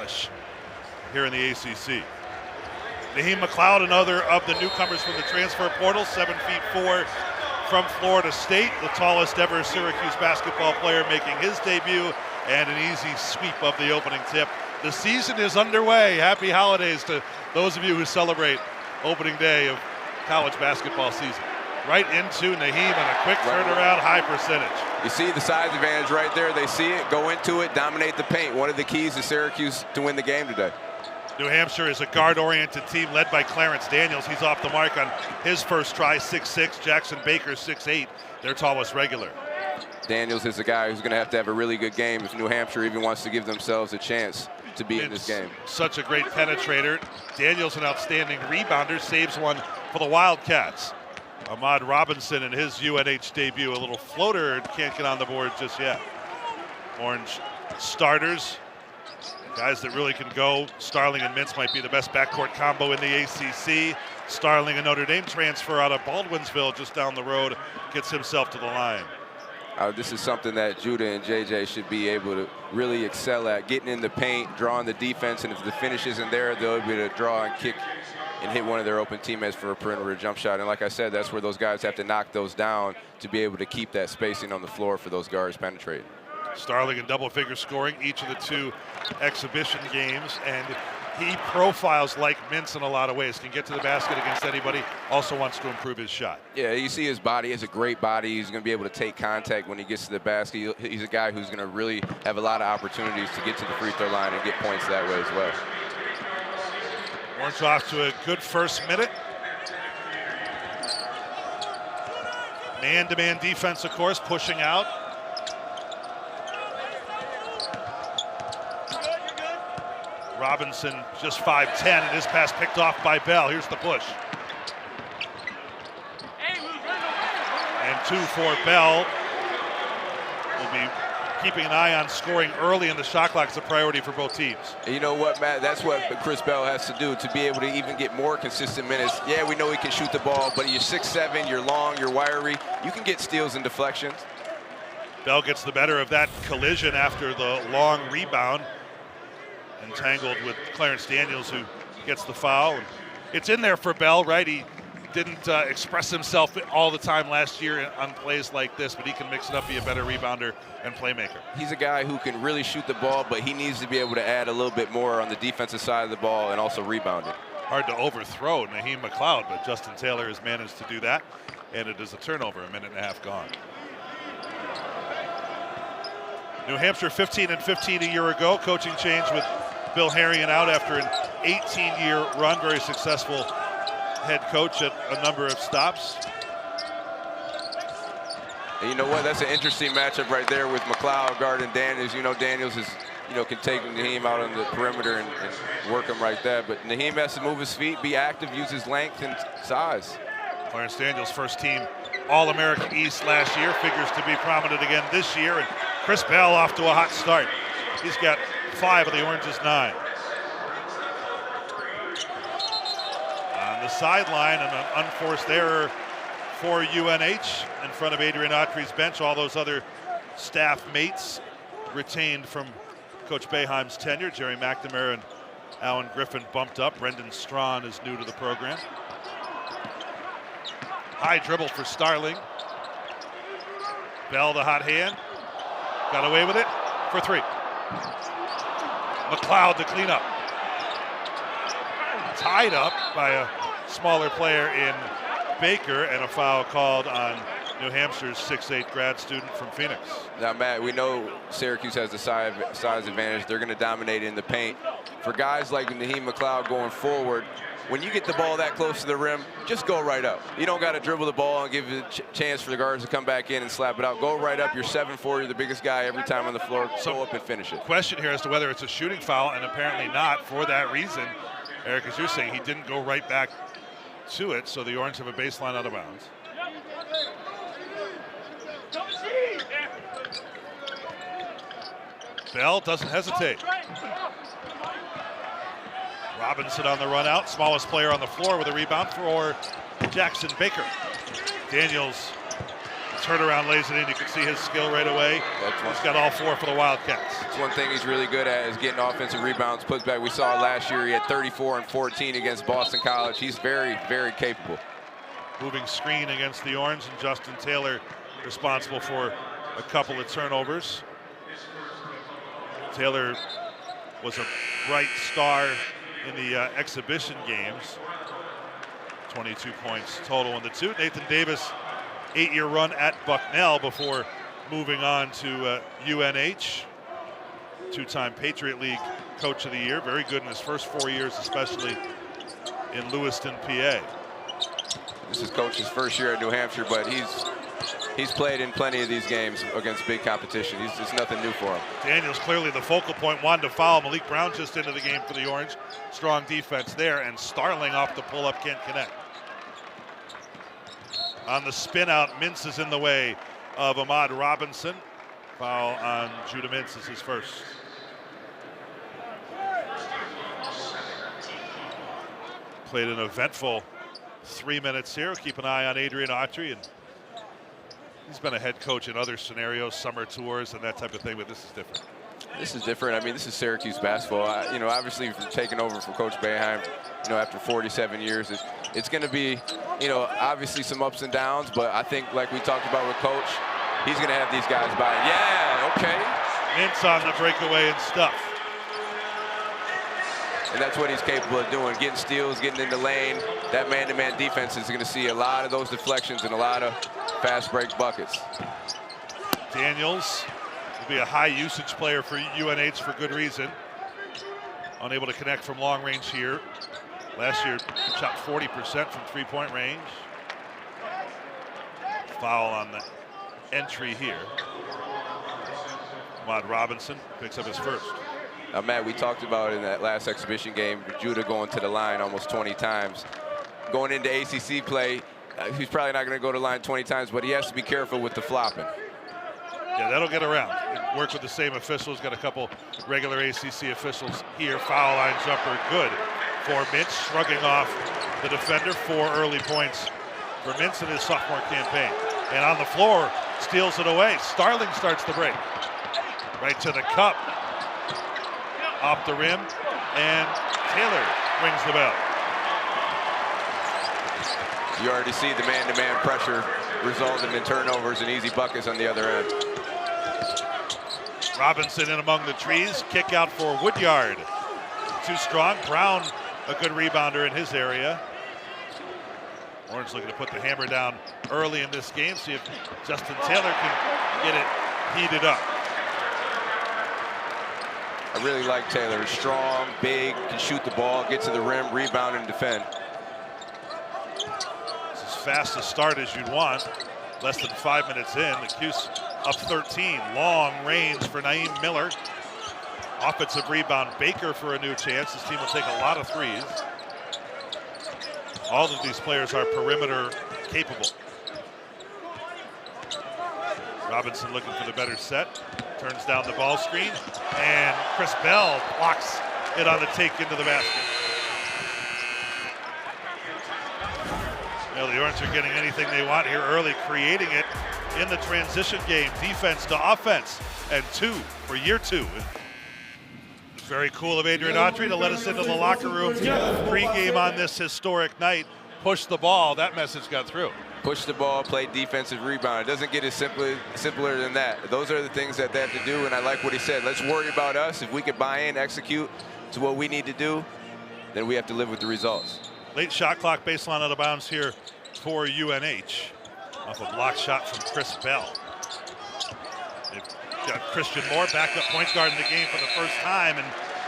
polish here in the ACC. Naheem McLeod, another of the newcomers from the transfer portal, 7'4" from Florida State, the tallest ever Syracuse basketball player making his debut, and an easy sweep of the opening tip. The season is underway. Happy holidays to those of you who celebrate opening day of college basketball season. Right into Naheem and a quick turnaround, high percentage. You see the size advantage right there. They see it, go into it, dominate the paint. One of the keys to Syracuse to win the game today. New Hampshire is a guard-oriented team led by Clarence Daniels. He's off the mark on his first try, 6'6". Jackson Baker, 6'8", their tallest regular. Daniels is a guy who's going to have a really good game if New Hampshire even wants to give themselves a chance to be in this game. Such a great penetrator. Daniels, an outstanding rebounder, saves one for the Wildcats. Ahmad Robinson in his UNH debut, a little floater, can't get on the board just yet. Orange starters, guys that really can go. Starling and Mintz might be the best backcourt combo in the ACC. Starling, a Notre Dame transfer out of Baldwinsville just down the road, gets himself to the line. This is something that Judah and JJ should be able to really excel at, getting in the paint, drawing the defense, and if the finish isn't there, they'll be able to draw and kick and hit one of their open teammates for a perimeter jump shot. And like I said, that's where those guys have to knock those down to be able to keep that spacing on the floor for those guards penetrating. Starling in double-figure scoring each of the two exhibition games, and he profiles like Mintz in a lot of ways. Can get to the basket against anybody, also wants to improve his shot. Yeah, you see his body. He has a great body. He's going to be able to take contact when he gets to the basket. He's a guy who's going to really have a lot of opportunities to get to the free throw line and get points that way as well. Orange off to a good first minute. Man-to-man defense, of course, pushing out. Robinson just 5'10", and his pass picked off by Bell. Here's the push. And 2 for Bell. Will be keeping an eye on scoring early in the shot clock. Is a priority for both teams. And you know what, Matt? That's what Chris Bell has to do to be able to even get more consistent minutes. Yeah, we know he can shoot the ball, but you're 6'7", you're long, you're wiry. You can get steals and deflections. Bell gets the better of that collision after the long rebound. Entangled with Clarence Daniels, who gets the foul. And it's in there for Bell, right? He didn't express himself all the time last year on plays like this, but he can mix it up, be a better rebounder and playmaker. He's a guy who can really shoot the ball, but he needs to be able to add a little bit more on the defensive side of the ball and also rebounding. Hard to overthrow Naheem McLeod, but Justin Taylor has managed to do that, and it is a turnover, a minute and a half gone. New Hampshire 15-15 a year ago. Coaching change with Bill Harrion out after an 18-year run. Very successful head coach at a number of stops. And you know what? That's an interesting matchup right there with McLeod guarding Daniels. You know, Daniels is, can take Naheem out on the perimeter and work him right there. But Naheem has to move his feet, be active, use his length and size. Clarence Daniels, first team All-American East last year, figures to be prominent again this year. And Chris Bell off to a hot start. He's got 5 of the Orange's 9. On the sideline, and an unforced error for UNH in front of Adrian Autry's bench. All those other staff mates retained from Coach Boeheim's tenure. Jerry McNamara and Alan Griffin bumped up. Brendan Strawn is new to the program. High dribble for Starling. Bell, the hot hand. Got away with it for 3. McLeod to clean up. Tied up by a smaller player in Baker, and a foul called on New Hampshire's 6'8" grad student from Phoenix. Now, Matt, we know Syracuse has the size advantage. They're going to dominate in the paint. For guys like Naheem McLeod going forward, when you get the ball that close to the rim, just go right up. You don't got to dribble the ball and give it a chance for the guards to come back in and slap it out. Go right up. You're 7'4", you're the biggest guy every time on the floor. So go up and finish it. Question here as to whether it's a shooting foul, and apparently not for that reason. Eric, as you're saying, he didn't go right back to it, so the Orange have a baseline out of bounds. Bell doesn't hesitate. Robinson on the run out, smallest player on the floor with a rebound for Jackson Baker. Daniels Turnaround lays it in. You can see his skill right away. He's got all 4 for the Wildcats. That's one thing he's really good at, is getting offensive rebounds, puts back. We saw last year he had 34 and 14 against Boston College. He's very, very capable. Moving screen against the Orange, and Justin Taylor responsible for a couple of turnovers. Taylor was a bright star in the exhibition games. 22 points total in the 2. Nathan Davis, 8-year run at Bucknell before moving on to UNH. 2-time Patriot League Coach of the Year. Very good in his first 4 years, especially in Lewiston, PA. This is Coach's first year at New Hampshire, but he's played in plenty of these games against big competition. It's nothing new for him. Daniels clearly the focal point, wanted to foul. Malik Brown just into the game for the Orange. Strong defense there, and Starling off the pull-up can't connect. On the spin out, Mintz is in the way of Ahmad Robinson. Foul on Judah Mintz is his first. Played an eventful 3 minutes here. Keep an eye on Adrian Autry, and he's been a head coach in other scenarios, summer tours and that type of thing, but this is different. This is different. I mean, this is Syracuse basketball. Obviously taking over from Coach Boeheim, after 47 years, it's going to be, obviously some ups and downs, but I think like we talked about with Coach, he's going to have these guys buying. Yeah, okay. Mintz on the breakaway and stuff. And that's what he's capable of doing, getting steals, getting in the lane. That man-to-man defense is going to see a lot of those deflections and a lot of fast break buckets. Daniels will be a high usage player for UNH for good reason. Unable to connect from long range here. Last year shot 40% from 3-point range. Foul on the entry here. Ahmad Robinson picks up his first. Now, Matt, we talked about in that last exhibition game, Judah going to the line almost 20 times. Going into ACC play, he's probably not going to go to the line 20 times, but he has to be careful with the flopping. Yeah, that'll get around. Work with the same officials. Got a couple regular ACC officials here. Foul line jumper, good for Mintz, shrugging off the defender. 4 early points for Mintz in his sophomore campaign. And on the floor, steals it away. Starling starts the break. Right to the cup. Off the rim, and Taylor rings the bell. You already see the man-to-man pressure resulting in turnovers and easy buckets on the other end. Robinson in among the trees, kick out for Woodyard. Too strong. Brown, a good rebounder in his area. Orange looking to put the hammer down early in this game, see if Justin Taylor can get it heated up. I really like Taylor. He's strong, big, can shoot the ball, get to the rim, rebound, and defend. It's as fast a start as you'd want. Less than 5 minutes in. The Cuse up 13. Long range for Naeem Miller. Offensive rebound, Baker for a new chance. This team will take a lot of threes. All of these players are perimeter capable. Robinson looking for the better set. Turns down the ball screen, and Chris Bell blocks it on the take into the basket. Well, the Orange are getting anything they want here early, creating it in the transition game, defense to offense, and 2 for year 2. It's very cool of Adrian Autry to let us into the locker room pregame on this historic night. Push the ball, that message got through. Push the ball, play defensive rebound. It doesn't get as simpler than that. Those are the things that they have to do, and I like what he said. Let's worry about us. If we can buy in, execute to what we need to do, then we have to live with the results. Late shot clock, baseline out of bounds here for UNH. Off a block shot from Chris Bell. They've got Christian Moore, backup point guard in the game for the first time, and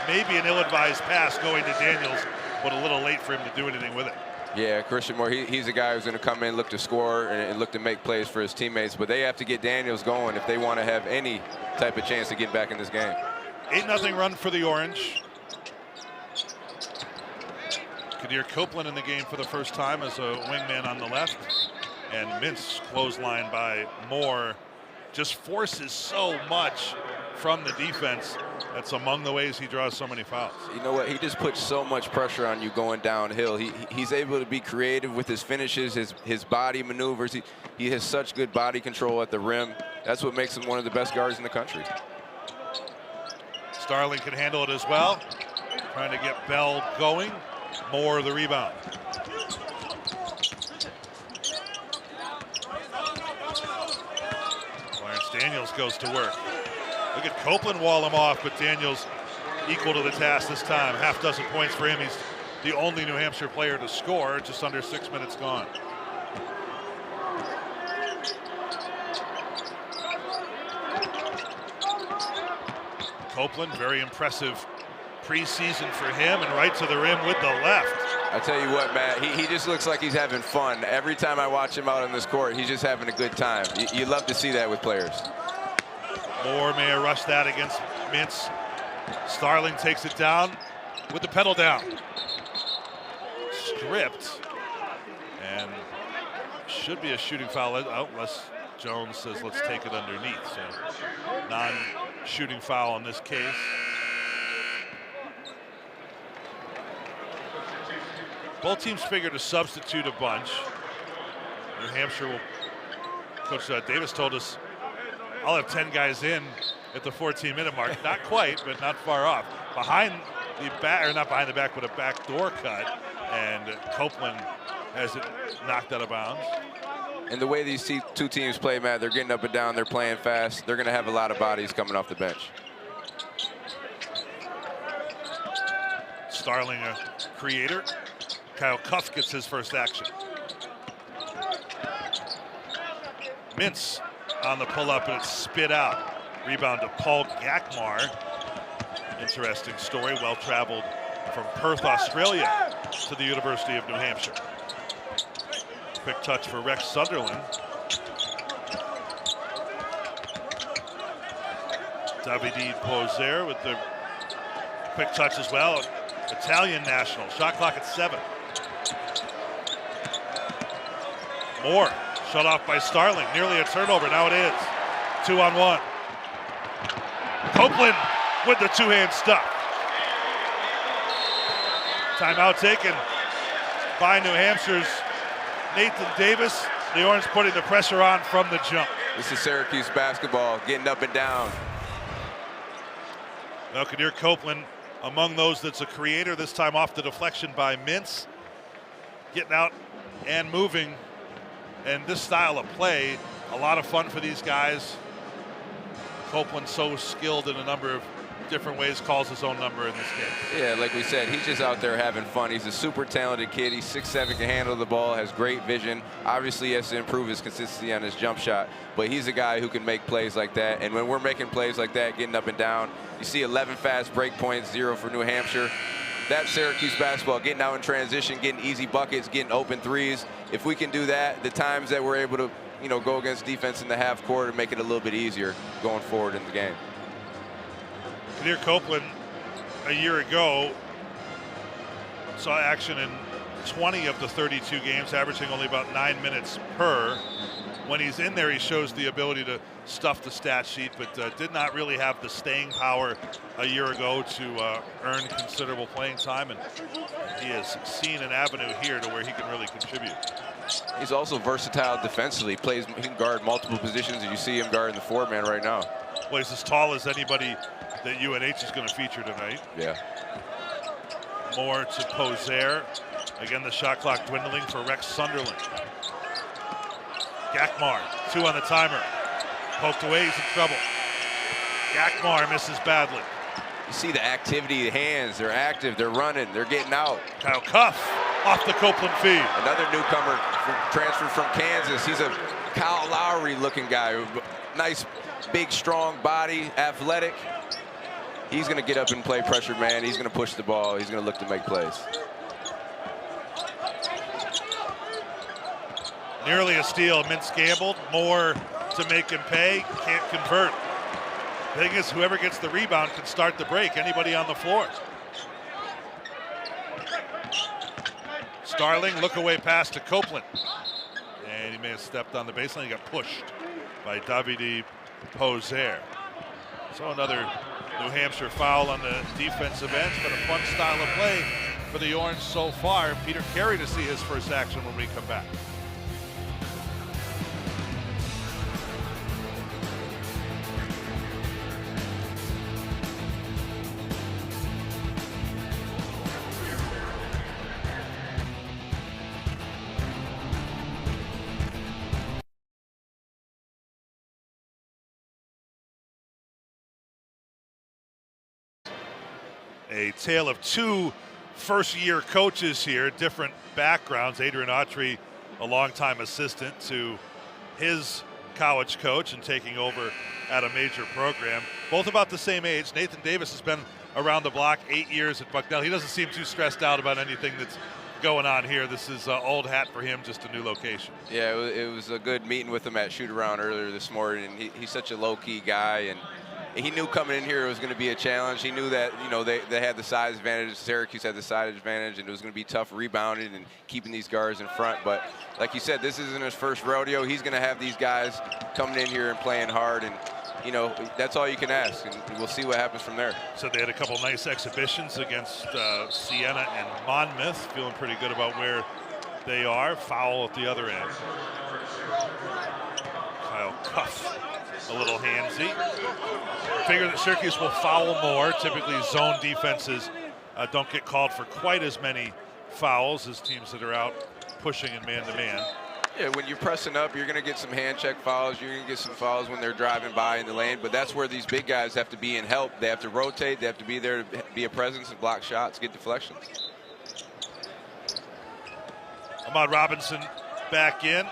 maybe an ill-advised pass going to Daniels, but a little late for him to do anything with it. Yeah, Christian Moore, he's a guy who's going to come in, look to score, and look to make plays for his teammates. But they have to get Daniels going if they want to have any type of chance to get back in this game. 8-0 run for the Orange. Quadir Copeland in the game for the first time as a wingman on the left. And Mintz clothesline by Moore. Just forces so much from the defense. That's among the ways he draws so many fouls. You know what? He just puts so much pressure on you going downhill. He's able to be creative with his finishes, his body maneuvers. He has such good body control at the rim. That's what makes him one of the best guards in the country. Starling can handle it as well. Trying to get Bell going. Moore the rebound. Clarence Daniels goes to work. Look at Copeland wall him off, but Daniels equal to the task this time. Half dozen points for him. He's the only New Hampshire player to score. Just under 6 minutes gone. Copeland, very impressive preseason for him, and right to the rim with the left. I tell you what, Matt, he just looks like he's having fun. Every time I watch him out on this court, he's just having a good time. You love to see that with players. Moore may have rushed that against Mintz. Starling takes it down with the pedal down. Stripped, and should be a shooting foul, unless Jones says let's take it underneath. So non-shooting foul in this case. Both teams figured to substitute a bunch. New Hampshire will, Coach Davis told us, I'll have 10 guys in at the 14-minute mark. Not quite, but not far off. Behind the back, or not behind the back, but a backdoor cut, and Copeland has it knocked out of bounds. And the way these two teams play, Matt, they're getting up and down, they're playing fast. They're going to have a lot of bodies coming off the bench. Starling, a creator. Kyle Cuff gets his first action. Mintz on the pull-up, and it's spit out. Rebound to Paul Gakmar. Interesting story, well-traveled from Perth, Australia to the University of New Hampshire. Quick touch for Rex Sunderland. Davide Poser with the quick touch as well. Italian national, shot clock at 7. Moore, shut off by Starling, nearly a turnover, now it is. 2-on-1. Copeland with the two-hand stuff. Timeout taken by New Hampshire's Nathan Davis. The Orange putting the pressure on from the jump. This is Syracuse basketball, getting up and down. Now Quadir Copeland among those that's a creator, this time off the deflection by Mintz. Getting out and moving. And this style of play, a lot of fun for these guys. Copeland so skilled in a number of different ways, calls his own number in this game. Yeah, like we said, he's just out there having fun. He's a super talented kid. He's 6'7", can handle the ball, has great vision. Obviously, he has to improve his consistency on his jump shot, but he's a guy who can make plays like that. And when we're making plays like that, getting up and down, you see 11 fast break points, 0 for New Hampshire. That's Syracuse basketball, getting out in transition, getting easy buckets, getting open threes. If we can do that, the times that we're able to, go against defense in the half court and make it a little bit easier going forward in the game. Quadir Copeland, a year ago, saw action in 20 of the 32 games, averaging only about 9 minutes per. When he's in there, he shows the ability to stuff the stat sheet, but did not really have the staying power a year ago to earn considerable playing time, and he has seen an avenue here to where he can really contribute. He's also versatile defensively. He can guard multiple positions, and you see him guarding the 4-man right now. Well, he's as tall as anybody that UNH is going to feature tonight. Yeah. Moore to Poser. Again, the shot clock dwindling for Rex Sunderland. Gakmar, 2 on the timer. Poked away, he's in trouble. Gakmar misses badly. You see the activity, the hands, they're active, they're running, they're getting out. Kyle Cuff off the Copeland feed. Another newcomer transferred from Kansas. He's a Kyle Lowry looking guy. Nice, big, strong body, athletic. He's going to get up and play pressure man. He's going to push the ball. He's going to look to make plays. Nearly a steal. Mintz gambled. Moore to make him pay. Can't convert. The thing is, whoever gets the rebound can start the break. Anybody on the floor. Starling, look away pass to Copeland. And he may have stepped on the baseline. He got pushed by Davide Poser. So another New Hampshire foul on the defensive end. It's been a fun style of play for the Orange so far. Peter Carey to see his first action when we come back. A tale of two first-year coaches here, different backgrounds. Adrian Autry, a longtime assistant to his college coach and taking over at a major program. Both about the same age. Nathan Davis has been around the block 8 years at Bucknell. He doesn't seem too stressed out about anything that's going on here. This is old hat for him, just a new location. Yeah, it was a good meeting with him at shoot-around earlier this morning. And he's such a low-key guy, and he knew coming in here it was going to be a challenge. He knew that, you know, they had the size advantage. Syracuse had the size advantage, and it was going to be tough rebounding and keeping these guards in front. But like you said, this isn't his first rodeo. He's going to have these guys coming in here and playing hard, and, you know, that's all you can ask, and we'll see what happens from there. So they had a couple nice exhibitions against Siena and Monmouth. Feeling pretty good about where they are. Foul at the other end. Kyle Cuff a little handsy. Figure that Syracuse will foul more. Typically zone defenses don't get called for quite as many fouls as teams that are out pushing in man-to-man. Yeah, when you're pressing up, you're going to get some hand check fouls. You're going to get some fouls when they're driving by in the lane, but that's where these big guys have to be in help. They have to rotate. They have to be there to be a presence and block shots, get deflections. Ahmad Robinson back in.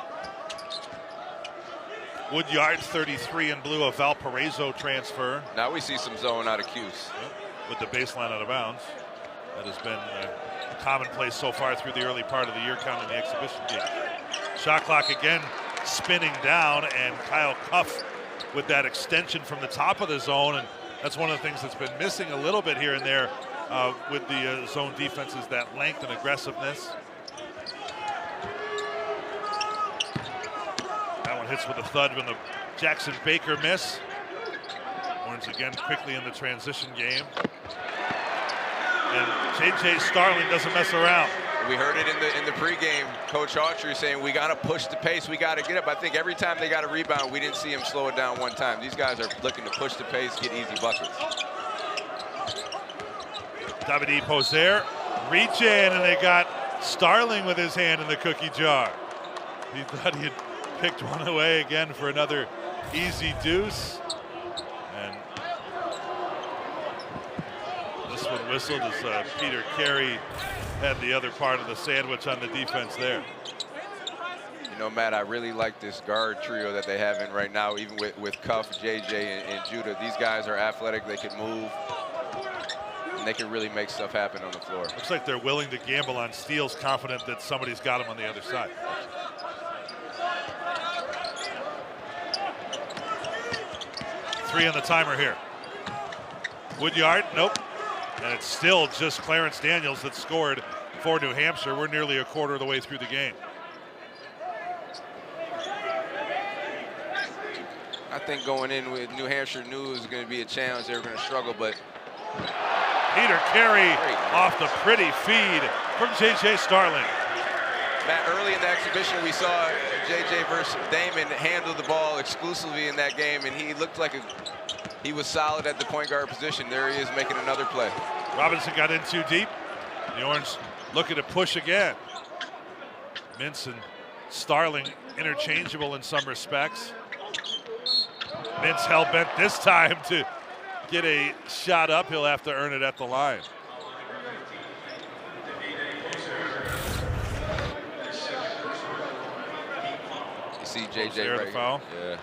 Woodyard, 33 in blue, a Valparaiso transfer. Now we see some zone out of Cuse. With the baseline out of bounds. That has been commonplace so far through the early part of the year, counting the exhibition game. Shot clock again spinning down, and Kyle Cuff with that extension from the top of the zone, and that's one of the things that's been missing a little bit here and there with the zone defenses, that length and aggressiveness. That one hits with a thud when the Jackson Baker miss. Orange again quickly in the transition game. And J.J. Starling doesn't mess around. We heard it in the pregame. Coach Autry saying we got to push the pace, we got to get up. I think every time they got a rebound, we didn't see him slow it down one time. These guys are looking to push the pace, get easy buckets. Davide Poser reach in, and they got Starling with his hand in the cookie jar. He thought he had picked one away again for another easy deuce. And this one whistled as Peter Carey had the other part of the sandwich on the defense there. You know, Matt, I really like this guard trio that they have in right now, even with Cuff, JJ, and Judah. These guys are athletic, they can move, and they can really make stuff happen on the floor. Looks like they're willing to gamble on steals, confident that somebody's got them on the other side. Three on the timer here. Woodyard, nope. And it's still just Clarence Daniels that scored for New Hampshire. We're nearly a quarter of the way through the game. I think going in with New Hampshire knew it was going to be a challenge. They were going to struggle, but Peter Carey off the pretty feed from J.J. Starling. Matt, early in the exhibition, we saw J.J. versus Damon handle the ball exclusively in that game, and he looked like he was solid at the point guard position. There he is making another play. Robinson got in too deep. The Orange looking to push again. Mintz and Starling interchangeable in some respects. Mintz hell-bent this time to get a shot up. He'll have to earn it at the line. You see JJ right foul. Yeah.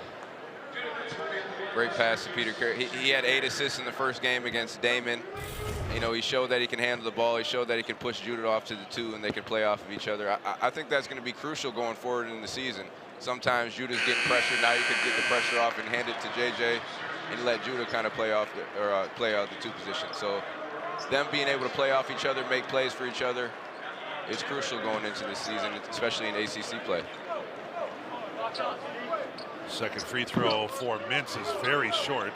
Great pass to Peter Carey. He had 8 assists in the first game against Damon. You know, he showed that he can handle the ball. He showed that he can push Judah off to the 2, and they can play off of each other. I think that's going to be crucial going forward in the season. Sometimes Judah's getting pressure. Now you can get the pressure off and hand it to JJ and let Judah kind of play off play out the 2 position. So them being able to play off each other, make plays for each other, is crucial going into this season, especially in ACC play. Second free throw for Mintz is very short.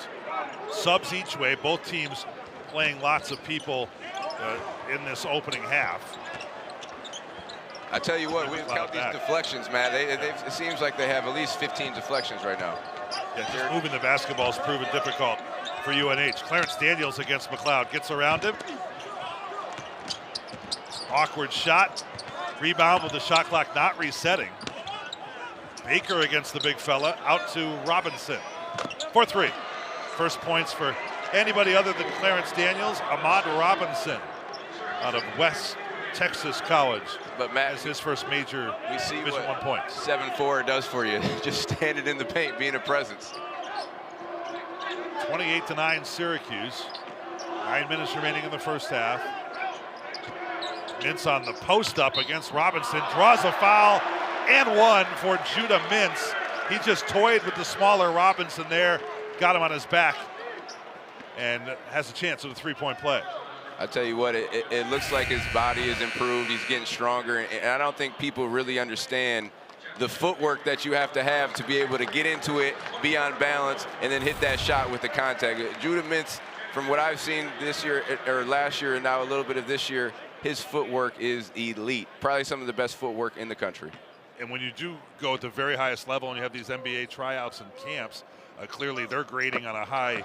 subs each way. Both teams playing lots of people in this opening half. I tell you what, we count these deflections, man. It seems like they have at least 15 deflections right now. Yeah, just moving the basketball has proven difficult for UNH. Clarence Daniels against McLeod, gets around him. Awkward shot. Rebound with the shot clock not resetting. Baker against the big fella, out to Robinson for three. First points for anybody other than Clarence Daniels, Ahmad Robinson out of West Texas College. But Matt, as his first major we see Division what 1 points. 7-4 does for you. Just standing in the paint, being a presence. 28-9 Syracuse. 9 minutes remaining in the first half. Mintz on the post up against Robinson, draws a foul and one for Judah Mintz. He just toyed with the smaller Robinson there, got him on his back, and has a chance at a three-point play. I tell you what, it looks like his body has improved. He's getting stronger, and I don't think people really understand the footwork that you have to be able to get into it, be on balance, and then hit that shot with the contact. Judah Mintz, from what I've seen this year or last year and now a little bit of this year, his footwork is elite. Probably some of the best footwork in the country. And when you do go at the very highest level and you have these NBA tryouts and camps, clearly they're grading on a high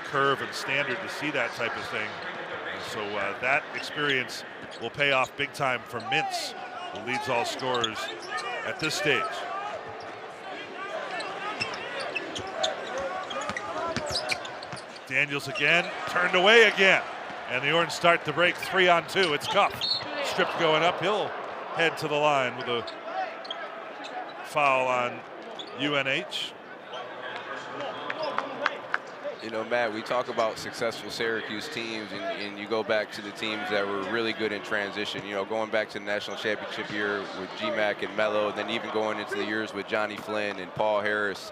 curve and standard to see that type of thing. And so that experience will pay off big time for Mintz, who leads all scorers at this stage. Daniels again, turned away again. And the Orange start the break 3-on-2. It's Cuff. Stripped going up. He'll head to the line with a foul on UNH. You know, Matt, we talk about successful Syracuse teams, and you go back to the teams that were really good in transition. You know, going back to the national championship year with GMAC and Mello, then even going into the years with Johnny Flynn and Paul Harris.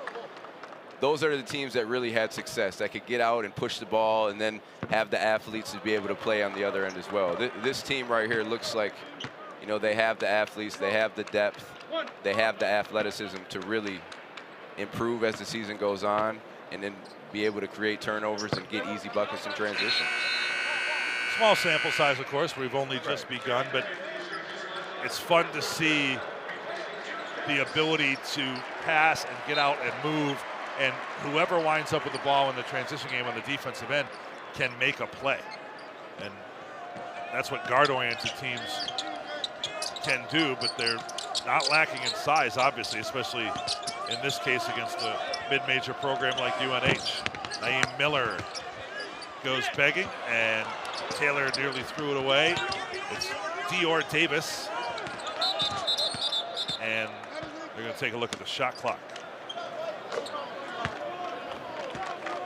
Those are the teams that really had success, that could get out and push the ball and then have the athletes to be able to play on the other end as well. This team right here looks like, you know, they have the athletes, they have the depth, they have the athleticism to really improve as the season goes on and then be able to create turnovers and get easy buckets in transition. Small sample size, of course. We've only just begun, but it's fun to see the ability to pass and get out and move. And whoever winds up with the ball in the transition game on the defensive end can make a play. And that's what guard-oriented teams can do, but they're not lacking in size, obviously, especially in this case against a mid-major program like UNH. Naeem Miller goes begging, and Taylor nearly threw it away. It's Dior Davis. And they're going to take a look at the shot clock.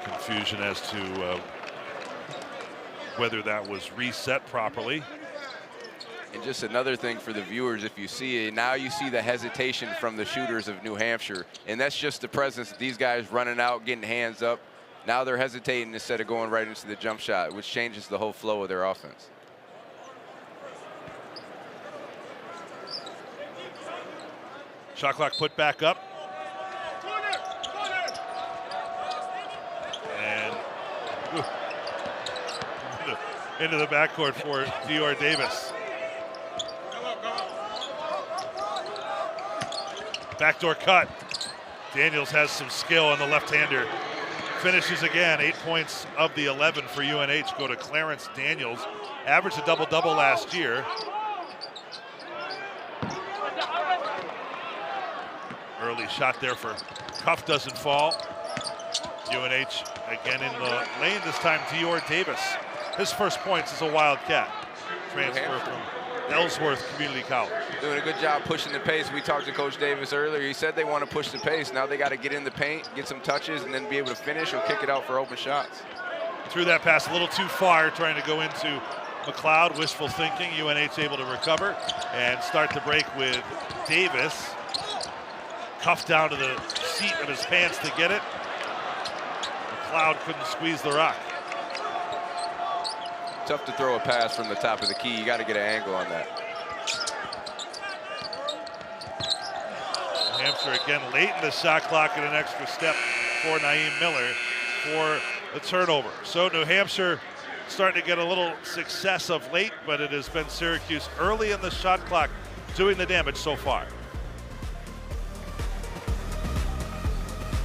Confusion as to whether that was reset properly. And just another thing for the viewers, if you see it, now you see the hesitation from the shooters of New Hampshire. And that's just the presence of these guys running out, getting hands up. Now they're hesitating instead of going right into the jump shot, which changes the whole flow of their offense. Shot clock put back up. And into the backcourt for Dior Davis. Backdoor cut. Daniels has some skill on the left-hander. Finishes again. 8 points of the 11 for UNH go to Clarence Daniels. Averaged a double-double last year. Early shot there for Cuff, doesn't fall. UNH again in the lane, this time Dior Davis. His first points as a Wildcat. Transfer from Ellsworth Community College. Doing a good job pushing the pace. We talked to Coach Davis earlier. He said they want to push the pace. Now they got to get in the paint, get some touches, and then be able to finish or kick it out for open shots. Threw that pass a little too far, trying to go into McLeod. Wishful thinking. UNH able to recover and start the break with Davis. Cuffed down to the seat of his pants to get it. McLeod couldn't squeeze the rock. Tough to throw a pass from the top of the key. You got to get an angle on that. Hampshire again late in the shot clock and an extra step for Naeem Miller. For the turnover. So New Hampshire starting to get a little success of late, but it has been Syracuse early in the shot clock doing the damage so far.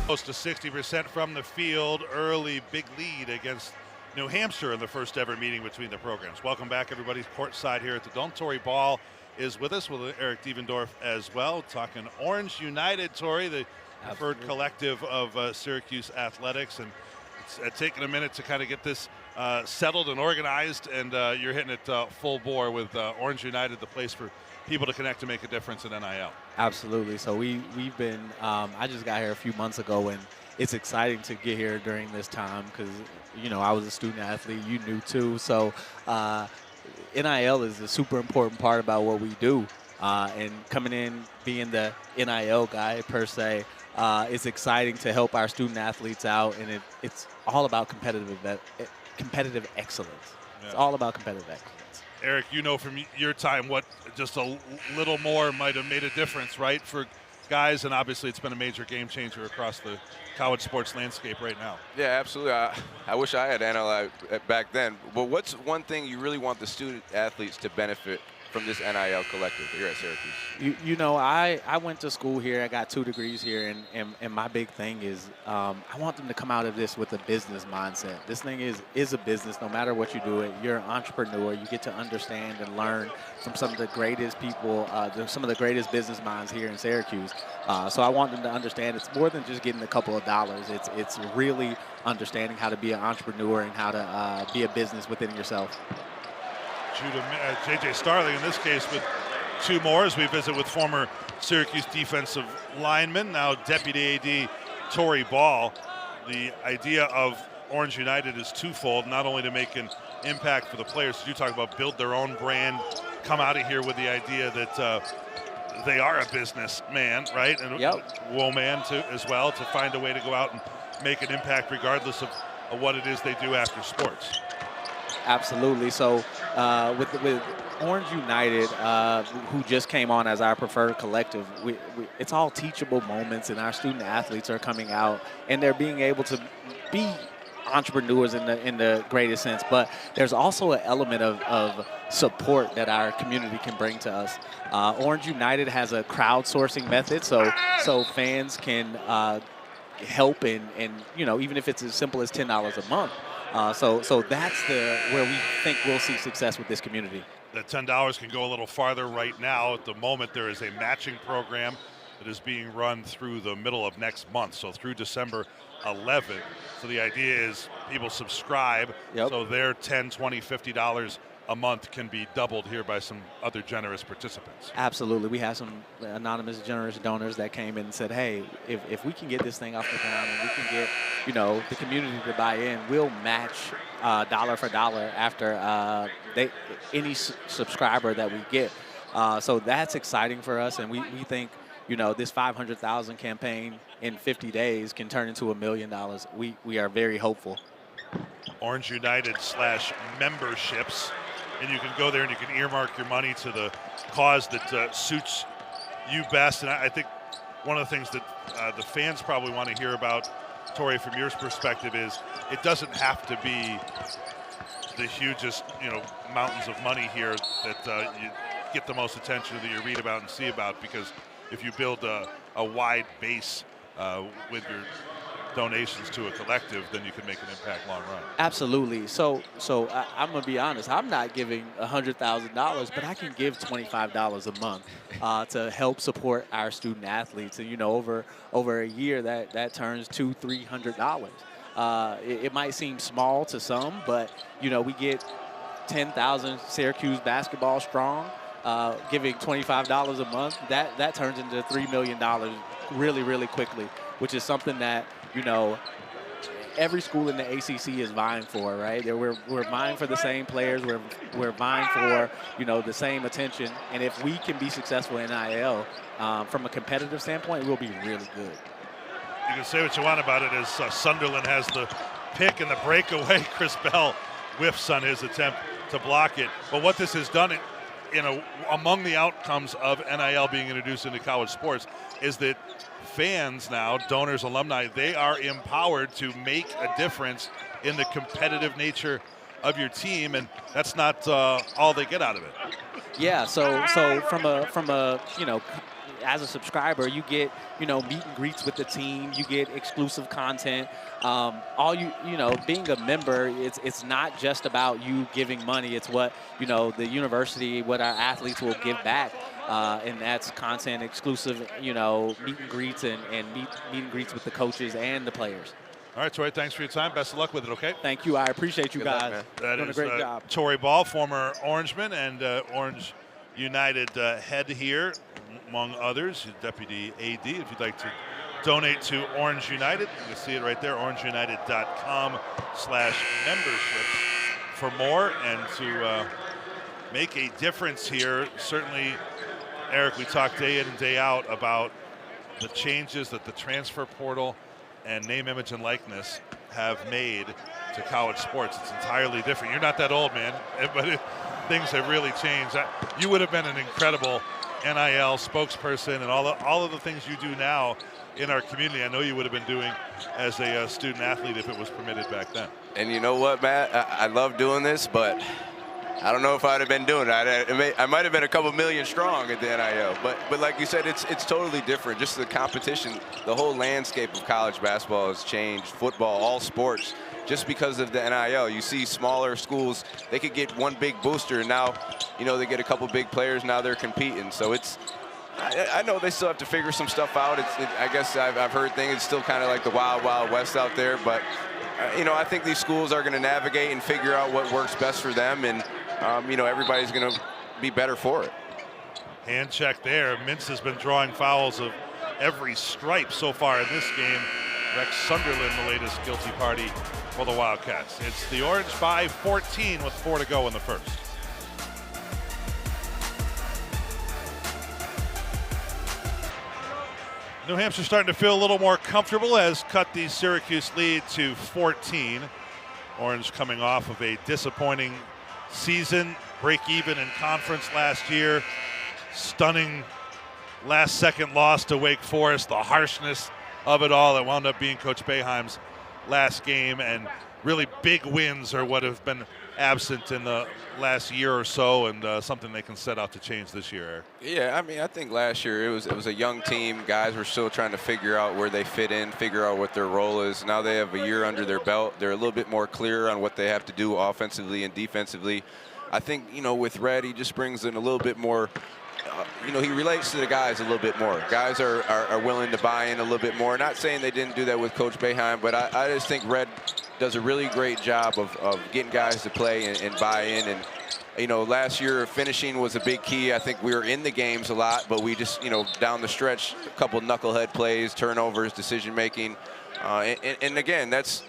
Close to 60% from the field, early big lead against New Hampshire in the first ever meeting between the programs. Welcome back, everybody, courtside here at the Dome. Tori Ball is with us, with Eric Devendorf as well, talking Orange United, Tori, the preferred collective of Syracuse athletics, and it's taken a minute to kind of get this settled and organized, and you're hitting it full bore with Orange United, the place for people to connect to make a difference in NIL. Absolutely. So we've been, I just got here a few months ago, and it's exciting to get here during this time because, you know, I was a student athlete, you knew too. So NIL is a super important part about what we do. And coming in, being the NIL guy per se, it's exciting to help our student athletes out, and it's all about competitive excellence. Yeah. It's all about competitive excellence. Eric, you know from your time what just a little more might have made a difference, right, for guys, and obviously it's been a major game changer across the college sports landscape right now. Yeah, absolutely. I wish I had NIL back then. But what's one thing you really want the student athletes to benefit from this NIL collective here at Syracuse? You know, I went to school here. I got 2 degrees here, and my big thing is I want them to come out of this with a business mindset. This thing is a business. No matter what you do it, you're an entrepreneur. You get to understand and learn from some of the greatest people, some of the greatest business minds here in Syracuse. So I want them to understand it's more than just getting a couple of dollars. It's really understanding how to be an entrepreneur and how to be a business within yourself. J.J. Starling, in this case, with 2 more as we visit with former Syracuse defensive lineman, now Deputy AD Tori Ball. The idea of Orange United is twofold, not only to make an impact for the players, as you talk about, build their own brand, come out of here with the idea that they are a businessman, right? And woman too, as well, to find a way to go out and make an impact regardless of what it is they do after sports. Absolutely. So with Orange United, who just came on as our preferred collective, it's all teachable moments, and our student athletes are coming out and they're being able to be entrepreneurs in the greatest sense. But there's also an element of support that our community can bring to us. Orange United has a crowdsourcing method, so fans can help and you know, even if it's as simple as $10 a month. So that's where we think we'll see success with this community. That $10 can go a little farther right now. At the moment, there is a matching program that is being run through the middle of next month, so through December 11th. So the idea is people subscribe, so their $10, $20, $50 a month can be doubled here by some other generous participants. Absolutely. We have some anonymous generous donors that came in and said, hey, if we can get this thing off the ground and we can get, you know, the community to buy in, we'll match dollar for dollar after any subscriber that we get. So that's exciting for us, and we think, you know, this 500,000 campaign in 50 days can turn into $1 million. We are very hopeful. Orange United / memberships. And you can go there and you can earmark your money to the cause that suits you best. And I think one of the things that the fans probably want to hear about, Tori, from your perspective, is it doesn't have to be the hugest, you know, mountains of money here that you get the most attention that you read about and see about, because if you build a wide base with your donations to a collective, then you can make an impact long run. Absolutely. So I'm gonna be honest. I'm not giving $100,000, but I can give $25 a month to help support our student athletes. And you know, over a year, that turns $200-300. It might seem small to some, but you know, we get 10,000 Syracuse basketball strong. Giving $25 a month, that turns into $3 million really, really quickly, which is something that, you know, every school in the ACC is vying for, right? We're vying for the same players. We're vying for, you know, the same attention. And if we can be successful in NIL from a competitive standpoint, we'll be really good. You can say what you want about it, as Sunderland has the pick and the breakaway. Chris Bell whiffs on his attempt to block it. But what this has done, among the outcomes of NIL being introduced into college sports, is that fans now, donors, alumni, they are empowered to make a difference in the competitive nature of your team, and that's not all they get out of it. Yeah, so from a as a subscriber, you get meet and greets with the team, you get exclusive content. Being a member, it's not just about you giving money. It's what the university, what our athletes will give back, and that's content, exclusive meet and greets and meet and greets with the coaches and the players. All right, Torrey, thanks for your time. Best of luck with it, okay? Thank you. I appreciate you guys. Man. That doing is a great job. Torrey Ball, former Orangeman and Orange United head here, among others, Deputy AD. If you'd like to donate to Orange United, you can see it right there, orangeunited.com/memberships for more and to make a difference here. Certainly, Eric, we talk day in and day out about the changes that the transfer portal and name, image, and likeness have made to college sports. It's entirely different. You're not that old, man, but things have really changed. You would have been an incredible NIL spokesperson and all of the things you do now in our community. I know you would have been doing as a student athlete if it was permitted back then. And you know what, Matt? I love doing this, but I don't know if I'd have been doing it. I might have been a couple million strong at the NIL, but like you said, it's totally different. Just the competition, the whole landscape of college basketball has changed. Football, all sports, just because of the NIL. You see smaller schools, they could get one big booster, and now, they get a couple big players. Now they're competing. So I know they still have to figure some stuff out. I guess I've heard things. It's still kind of like the wild, wild west out there, but I think these schools are going to navigate and figure out what works best for them, and everybody's going to be better for it. Hand check there. Mintz has been drawing fouls of every stripe so far in this game. Rex Sunderland, the latest guilty party for the Wildcats. It's the Orange by 14 with 4 to go in the first. New Hampshire starting to feel a little more comfortable, has cut the Syracuse lead to 14. Orange coming off of a disappointing season, break even in conference last year, stunning last-second loss to Wake Forest, the harshness of it all that wound up being Coach Boeheim's last game, and really big wins are what have been absent in the last year or so, and something they can set out to change this year. Yeah, I think last year it was a young team. Guys were still trying to figure out where they fit in, figure out what their role is. Now they have a year under their belt. They're a little bit more clear on what they have to do offensively and defensively. I think, with Red, he just brings in a little bit more, he relates to the guys a little bit more. Guys are willing to buy in a little bit more. Not saying they didn't do that with Coach Boeheim, but I just think Red does a really great job of getting guys to play and buy in. And, last year finishing was a big key. I think we were in the games a lot, but we just, down the stretch, a couple knucklehead plays, turnovers, decision-making. And again, that's,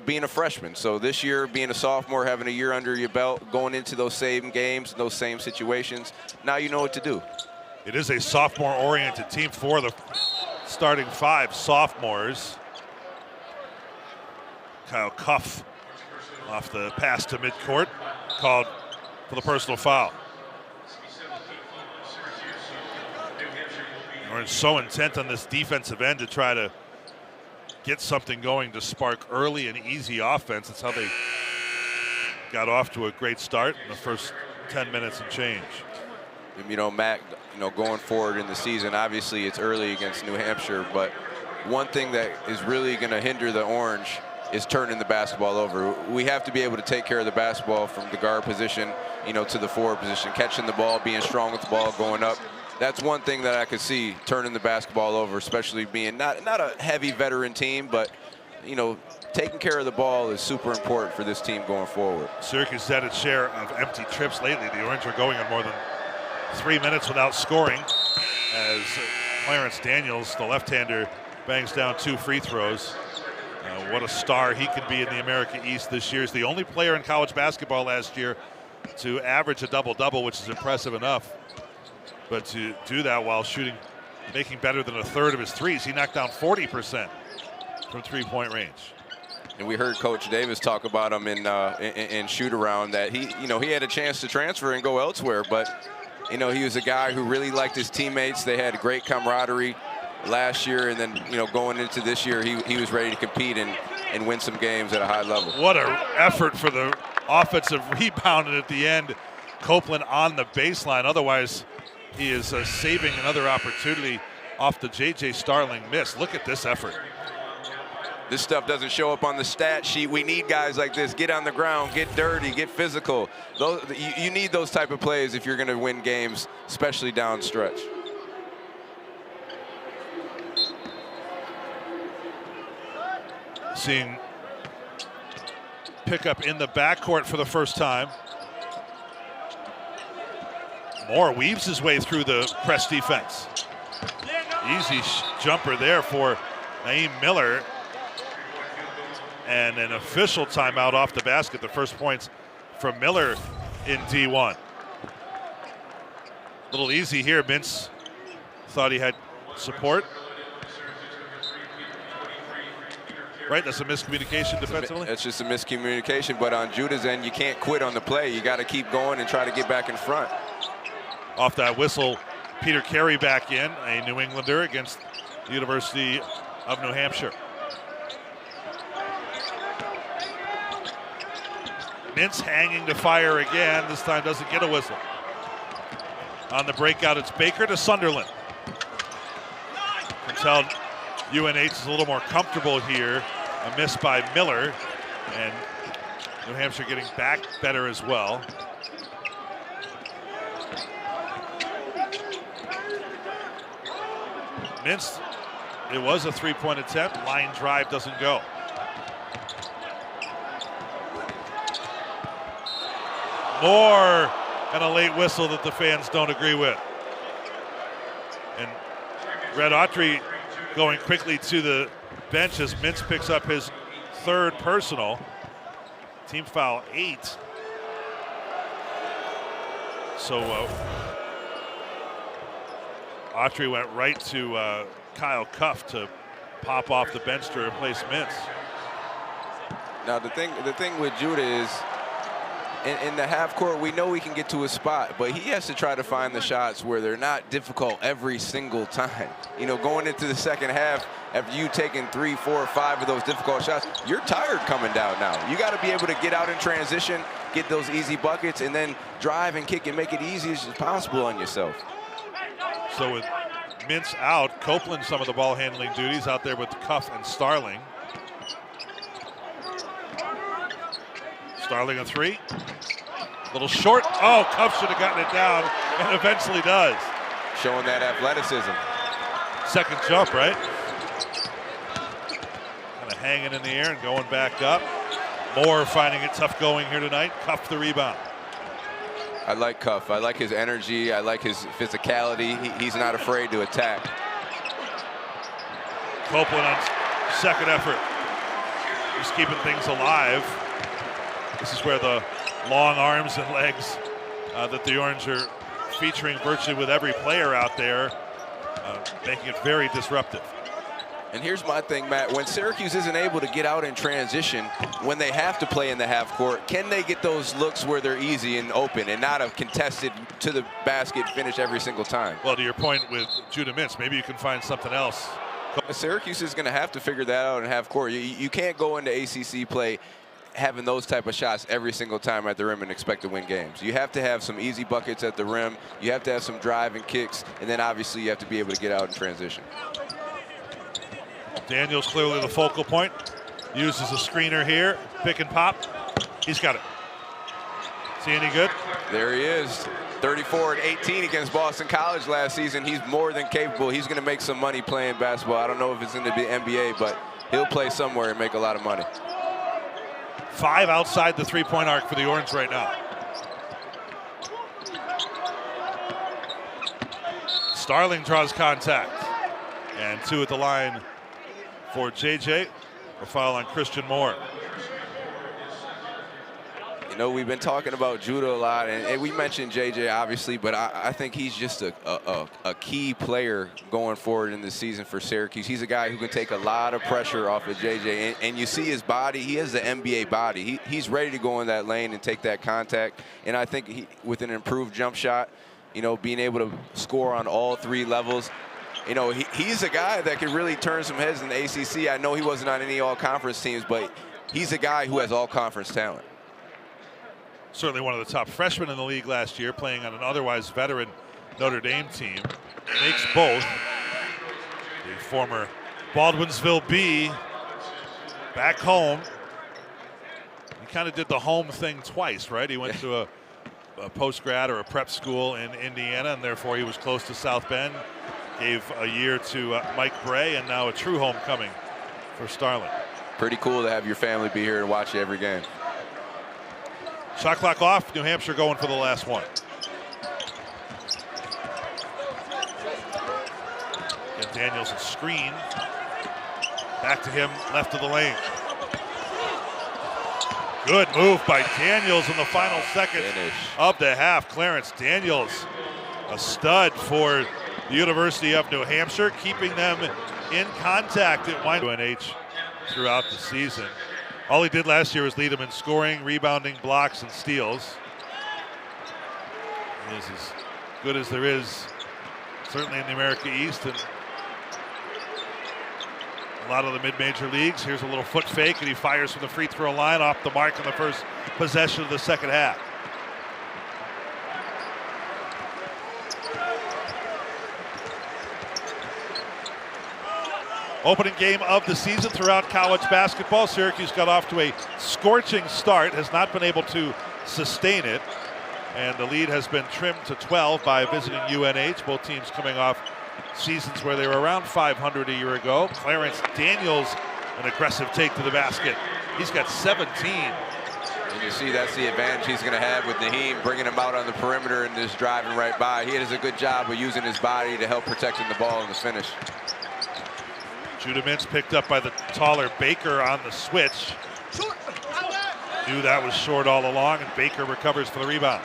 being a freshman. So this year, being a sophomore, having a year under your belt, going into those same games, those same situations, now you know what to do. It is a sophomore-oriented team. 4 of the starting 5 sophomores. Kyle Cuff off the pass to midcourt, called for the personal foul. Orange so intent on this defensive end to try to get something going to spark early and easy offense. That's how they got off to a great start in the first 10 minutes and change. Matt, going forward in the season, obviously it's early against New Hampshire, but one thing that is really going to hinder the Orange is turning the basketball over. We have to be able to take care of the basketball from the guard position, to the forward position, catching the ball, being strong with the ball, going up. That's one thing that I could see, turning the basketball over, especially being not a heavy veteran team, but, taking care of the ball is super important for this team going forward. Syracuse had its share of empty trips lately. The Orange are going on more than 3 minutes without scoring as Clarence Daniels, the left-hander, bangs down 2 free throws. What a star he could be in the America East this year. He's the only player in college basketball last year to average a double-double, which is impressive enough. But to do that while making better than a third of his threes, he knocked down 40% from three-point range. And we heard Coach Davis talk about him in shoot-around that he had a chance to transfer and go elsewhere, but he was a guy who really liked his teammates. They had great camaraderie last year, and then going into this year, he was ready to compete. And and win some games at a high level. What an effort for the offensive rebound, and at the end, Copeland on the baseline. Otherwise, he is saving another opportunity off the J.J. Starling miss. Look at this effort. This stuff doesn't show up on the stat sheet. We need guys like this. Get on the ground, get dirty, get physical. You need those type of plays if you're going to win games, especially down stretch. Seeing pickup in the backcourt for the first time. Moore weaves his way through the press defense. Easy jumper there for Naeem Miller. And an official timeout off the basket. The first points from Miller in D1. A little easy here. Mintz thought he had support. Right, that's a miscommunication defensively? It's just a miscommunication, but on Judah's end, you can't quit on the play. You got to keep going and try to get back in front. Off that whistle, Peter Carey back in, a New Englander against the University of New Hampshire. Mintz hanging to fire again. This time doesn't get a whistle. On the breakout, it's Baker to Sunderland. Can tell UNH is a little more comfortable here. A miss by Miller, and New Hampshire getting back better as well. Mintz, it was a three-point attempt. Line drive doesn't go. Moore, and a late whistle that the fans don't agree with. And Red Autry going quickly to the bench as Mintz picks up his third personal. Team foul 8. So Autry went right to Kyle Cuff to pop off the bench to replace Mintz. Now the thing with Judah is, in the half court, we know he can get to his spot, but he has to try to find the shots where they're not difficult every single time. You know, going into the second half, after you taking 3, 4, 5 of those difficult shots, you're tired coming down now. You got to be able to get out in transition, get those easy buckets, and then drive and kick and make it easy as possible on yourself. So with Mintz out, Copeland some of the ball handling duties out there with Cuff and Starling. Starling a three. Little short. Oh, Cuff should have gotten it down, and eventually does. Showing that athleticism. Second jump, right? Kind of hanging in the air and going back up. Moore finding it tough going here tonight. Cuff the rebound. I like Cuff. I like his energy. I like his physicality. He's not afraid to attack. Copeland on second effort. Just keeping things alive. This is where the long arms and legs that the Orange are featuring virtually with every player out there, making it very disruptive. And here's my thing, Matt. When Syracuse isn't able to get out in transition, when they have to play in the half court, can they get those looks where they're easy and open and not a contested to the basket finish every single time? Well, to your point with Judah Mintz, maybe you can find something else. Syracuse is going to have to figure that out in half court. You can't go into ACC play having those type of shots every single time at the rim and expect to win games. You have to have some easy buckets at the rim. You have to have some driving kicks, and then obviously you have to be able to get out in transition. Daniels clearly the focal point. Uses a screener here. Pick and pop. He's got it. Is he any good? There he is. 34 and 18 against Boston College last season. He's more than capable. He's going to make some money playing basketball. I don't know if it's in the NBA, but he'll play somewhere and make a lot of money. 5 outside the three-point arc for the Orange right now. Starling draws contact. And 2 at the line for JJ. A foul on Christian Moore. You know, we've been talking about Judah a lot, and we mentioned JJ obviously, but I think he's just a key player going forward in the season for Syracuse. He's a guy who can take a lot of pressure off of JJ, and you see his body. He has the NBA body. He's ready to go in that lane and take that contact, and I think with an improved jump shot, you know, being able to score on all 3 levels, You know, he's a guy that can really turn some heads in the ACC. I know he wasn't on any all-conference teams, but he's a guy who has all-conference talent. Certainly one of the top freshmen in the league last year, playing on an otherwise veteran Notre Dame team. Makes both. The former Baldwinsville Bee back home. He kind of did the home thing twice, right? He went to a post-grad or a prep school in Indiana, and therefore he was close to South Bend. Gave a year to Mike Bray, and now a true homecoming for Starling. Pretty cool to have your family be here and watch every game. Shot clock off. New Hampshire going for the last one. And Daniels a screen. Back to him, left of the lane. Good move by Daniels in the final seconds of the half. Clarence Daniels, a stud for the University of New Hampshire, keeping them in contact at UNH throughout the season. All he did last year was lead them in scoring, rebounding, blocks, and steals. He is as good as there is, certainly in the America East and a lot of the mid-major leagues. Here's a little foot fake, and he fires from the free throw line off the mark in the first possession of the second half. Opening game of the season throughout college basketball. Syracuse got off to a scorching start, has not been able to sustain it, and the lead has been trimmed to 12 by visiting UNH. Both teams coming off seasons where they were around 500 a year ago. Clarence Daniels, an aggressive take to the basket. He's got 17. And you see that's the advantage he's going to have with Naheem, bringing him out on the perimeter and just driving right by. He does a good job of using his body to help protecting the ball in the finish. Judah Mintz picked up by the taller Baker on the switch. Knew that was short all along, and Baker recovers for the rebound.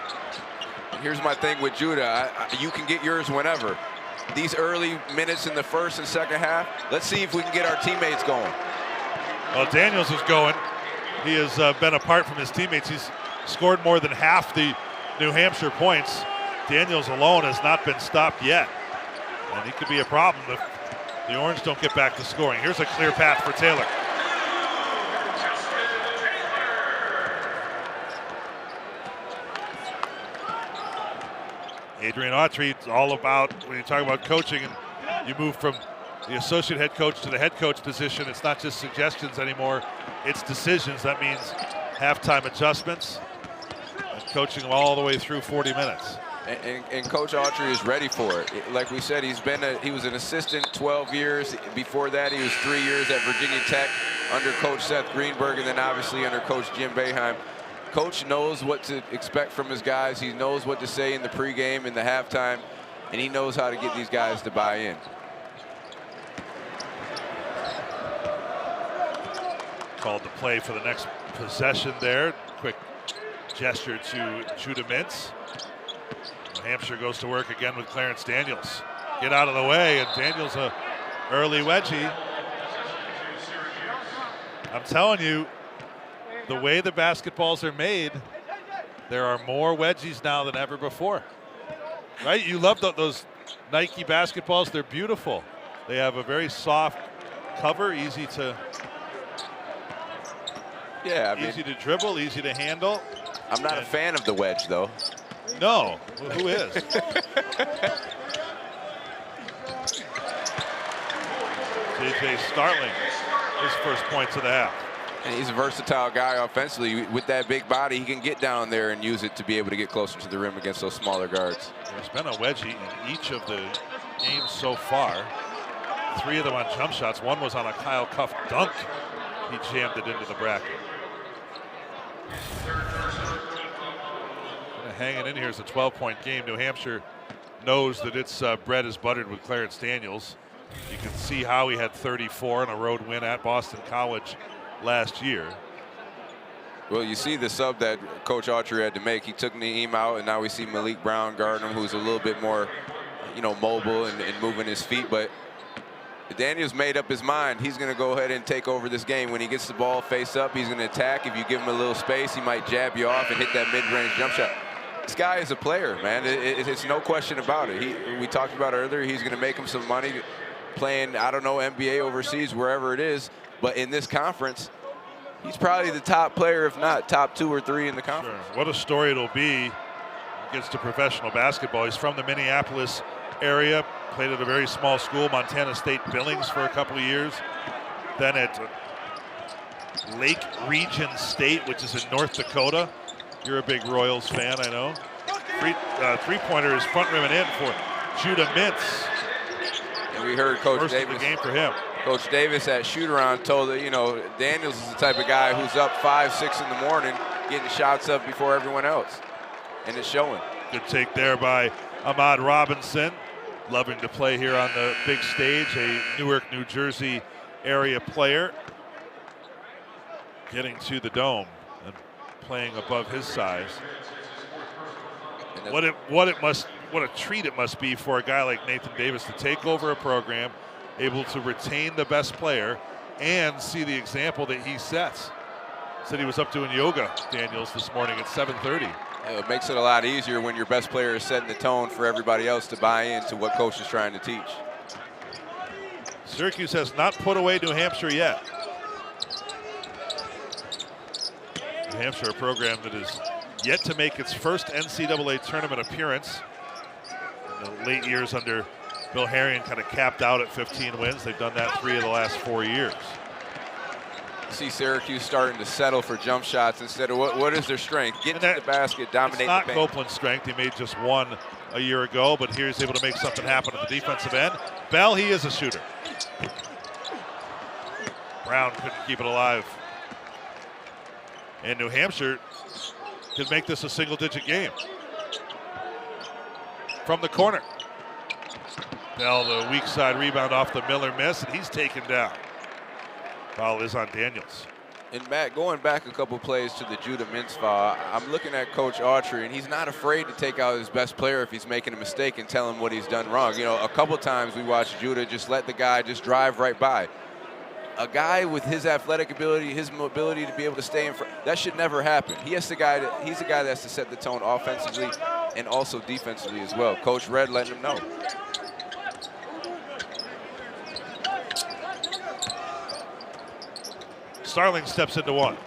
Here's my thing with Judah. You can get yours whenever. These early minutes in the first and second half, let's see if we can get our teammates going. Well, Daniels is going. He has been apart from his teammates. He's scored more than half the New Hampshire points. Daniels alone has not been stopped yet, and he could be a problem if the Orange don't get back to scoring. Here's a clear path for Taylor. Adrian Autry, it's all about, when you talk about coaching and you move from the associate head coach to the head coach position, it's not just suggestions anymore, it's decisions. That means halftime adjustments and coaching them all the way through 40 minutes. And Coach Autry is ready for it. Like we said, he was an assistant 12 years. Before that, he was 3 years at Virginia Tech under Coach Seth Greenberg, and then obviously under Coach Jim Boeheim. Coach knows what to expect from his guys. He knows what to say in the pregame and the halftime, and he knows how to get these guys to buy in. Called the play for the next possession there. Quick gesture to Judah Mintz. New Hampshire goes to work again with Clarence Daniels. Get out of the way, and Daniels a early wedgie. I'm telling you, the way the basketballs are made, there are more wedgies now than ever before. Right? You love those Nike basketballs. They're beautiful. They have a very soft cover, easy to to dribble, easy to handle. I'm not a fan of the wedge, though. No, who is? J.J. Starling, his first points of the half. And he's a versatile guy offensively. With that big body, he can get down there and use it to be able to get closer to the rim against those smaller guards. There's been a wedgie in each of the games so far. 3 of them on jump shots. One was on a Kyle Cuff dunk. He jammed it into the bracket. Hanging in here is a 12-point game. New Hampshire knows that its bread is buttered with Clarence Daniels. You can see how he had 34 in a road win at Boston College last year. Well, you see the sub that Coach Autry had to make. He took Naheem out, and now we see Malik Brown guarding him, who's a little bit more, mobile and moving his feet. But Daniels made up his mind. He's going to go ahead and take over this game. When he gets the ball face up, he's going to attack. If you give him a little space, he might jab you off and hit that mid-range jump shot. This guy is a player, man. It's no question about it. We talked about earlier, he's going to make him some money playing, I don't know, NBA overseas, wherever it is. But in this conference, he's probably the top player, if not top 2 or 3 in the conference. Sure. What a story it'll be when he gets to professional basketball. He's from the Minneapolis area, played at a very small school, Montana State Billings, for a couple of years. Then at Lake Region State, which is in North Dakota. You're a big Royals fan, I know. Three-pointer is front rim and in for Judah Mintz. And we heard Coach First Davis. of the game for him. Coach Davis at shoot-around told that, Daniels is the type of guy who's up 5, 6 in the morning, getting shots up before everyone else. And it's showing. Good take there by Ahmad Robinson. Loving to play here on the big stage, a Newark, New Jersey area player. Getting to the dome and playing above his size. What a treat it must be for a guy like Nathan Davis to take over a program, able to retain the best player, and see the example that he sets. Said he was up doing yoga, Daniels, this morning at 7:30. It makes it a lot easier when your best player is setting the tone for everybody else to buy into what coach is trying to teach. Syracuse has not put away New Hampshire yet. New Hampshire, a program that is yet to make its first NCAA tournament appearance. In the late years under Bill Harrion, kind of capped out at 15 wins. They've done that 3 of the last 4 years. See Syracuse starting to settle for jump shots instead of what is their strength? Get to the basket, dominate it's not the paint. Copeland's strength. He made just 1 a year ago, but here he's able to make something happen at the defensive end. Bell, he is a shooter. Brown couldn't keep it alive. And New Hampshire could make this a single-digit game. From the corner. Bell, the weak side rebound off the Miller miss, and he's taken down. Foul is on Daniels. And Matt, going back a couple plays to the Judah Mintz foul, I'm looking at Coach Autry, and he's not afraid to take out his best player if he's making a mistake and tell him what he's done wrong. A couple times we watched Judah just let the guy just drive right by. A guy with his athletic ability, his mobility to be able to stay in front, that should never happen. He's the guy that has to set the tone offensively and also defensively as well. Coach Red letting him know. Starling steps into one.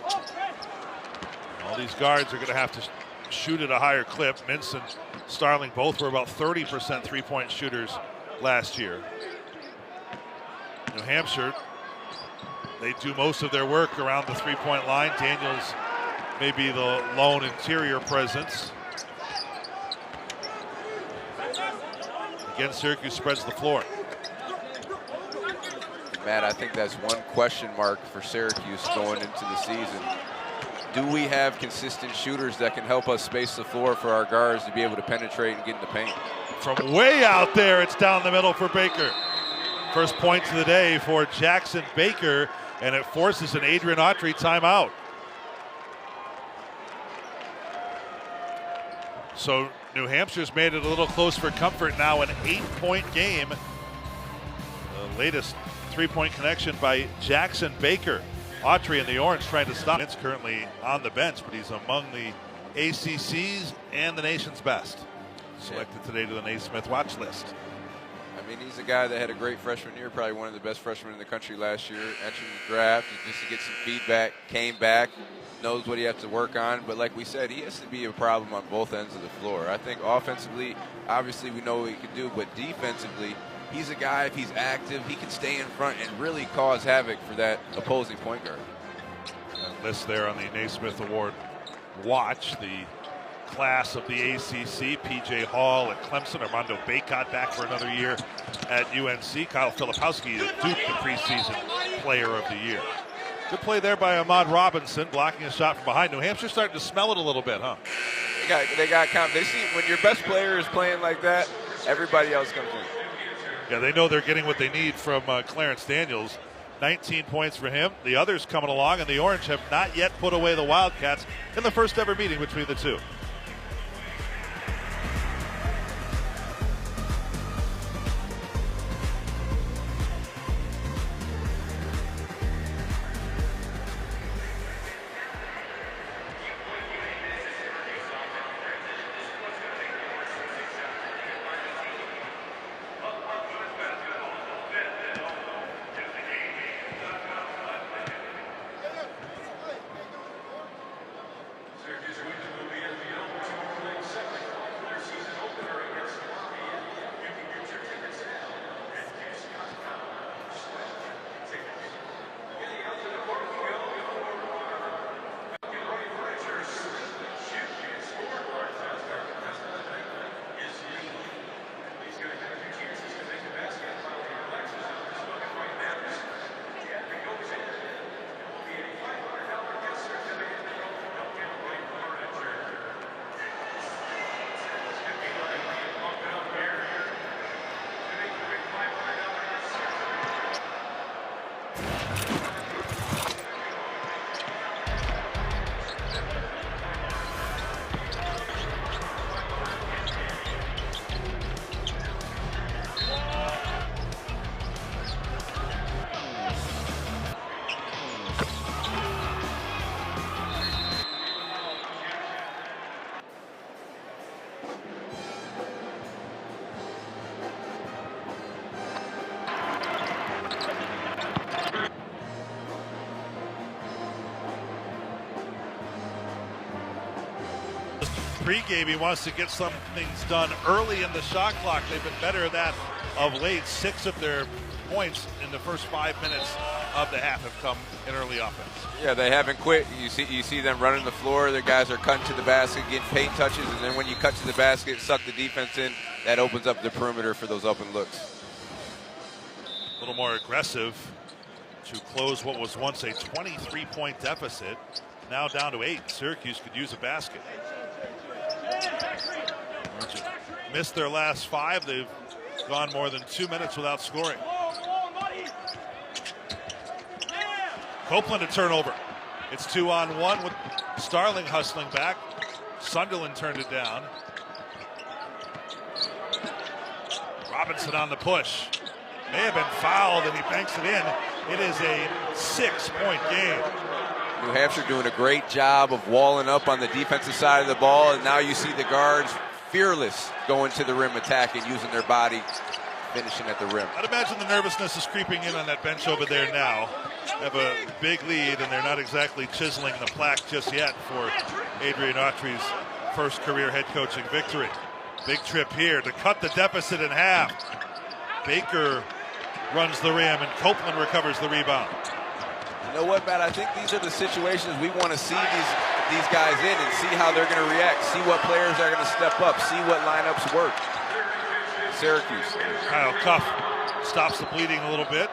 All these guards are going to have to shoot at a higher clip. Mintz and Starling both were about 30% three-point shooters last year. New Hampshire, they do most of their work around the three-point line. Daniels may be the lone interior presence. Again, Syracuse spreads the floor. Matt, I think that's one question mark for Syracuse going into the season. Do we have consistent shooters that can help us space the floor for our guards to be able to penetrate and get in the paint? From way out there, it's down the middle for Baker. First points of the day for Jackson Baker, and it forces an Adrian Autry timeout. So New Hampshire's made it a little close for comfort now, an 8-point game. The latest three-point connection by Jackson Baker. Autry in the orange trying to stop. It's currently on the bench, but he's among the ACC's and the nation's best. Selected today to the Naismith watch list. I mean, he's a guy that had a great freshman year, probably one of the best freshmen in the country last year. Entering the draft just to get some feedback, came back, knows what he has to work on. But like we said, he has to be a problem on both ends of the floor. I think offensively, obviously we know what he can do, but defensively, he's a guy, if he's active, he can stay in front and really cause havoc for that opposing point guard. List there on the Naismith Award watch. The class of the ACC, P.J. Hall at Clemson, Armando Bacot back for another year at UNC, Kyle Filipowski, the Duke, the preseason player of the year. Good play there by Ahmad Robinson, blocking a shot from behind. New Hampshire starting to smell it a little bit, huh? They got confidence. They see when your best player is playing like that, everybody else comes in. Yeah, they know they're getting what they need from Clarence Daniels. 19 points for him. The others coming along, and the Orange have not yet put away the Wildcats in the first ever meeting between the two. pregame. He wants to get some things done early in the shot clock. They've been better at that of late. 6 of their points in the first 5 minutes of the half have come in early offense. Yeah, they haven't quit. You see them running the floor. Their guys are cutting to the basket, getting paint touches, and then when you cut to the basket, suck the defense in, that opens up the perimeter for those open looks. A little more aggressive to close what was once a 23-point deficit. Now down to 8. Syracuse could use a basket. Missed their last 5. They've gone more than 2 minutes without scoring. Copeland a turnover. It's 2-on-1 with Starling hustling back. Sunderland turned it down. Robinson on the push. May have been fouled and he banks it in. It is a 6-point game. New Hampshire doing a great job of walling up on the defensive side of the ball, and now you see the guards fearless going to the rim, attacking, using their body, finishing at the rim. I'd imagine the nervousness is creeping in on that bench over there now. They have a big lead, and they're not exactly chiseling the plaque just yet for Adrian Autry's first career head coaching victory. Big trip here to cut the deficit in half. Baker runs the rim, and Copeland recovers the rebound. You know what, Matt? I think these are the situations we want to see these guys in and see how they're going to react, see what players are going to step up, see what lineups work. Syracuse. Kyle Cuff stops the bleeding a little bit.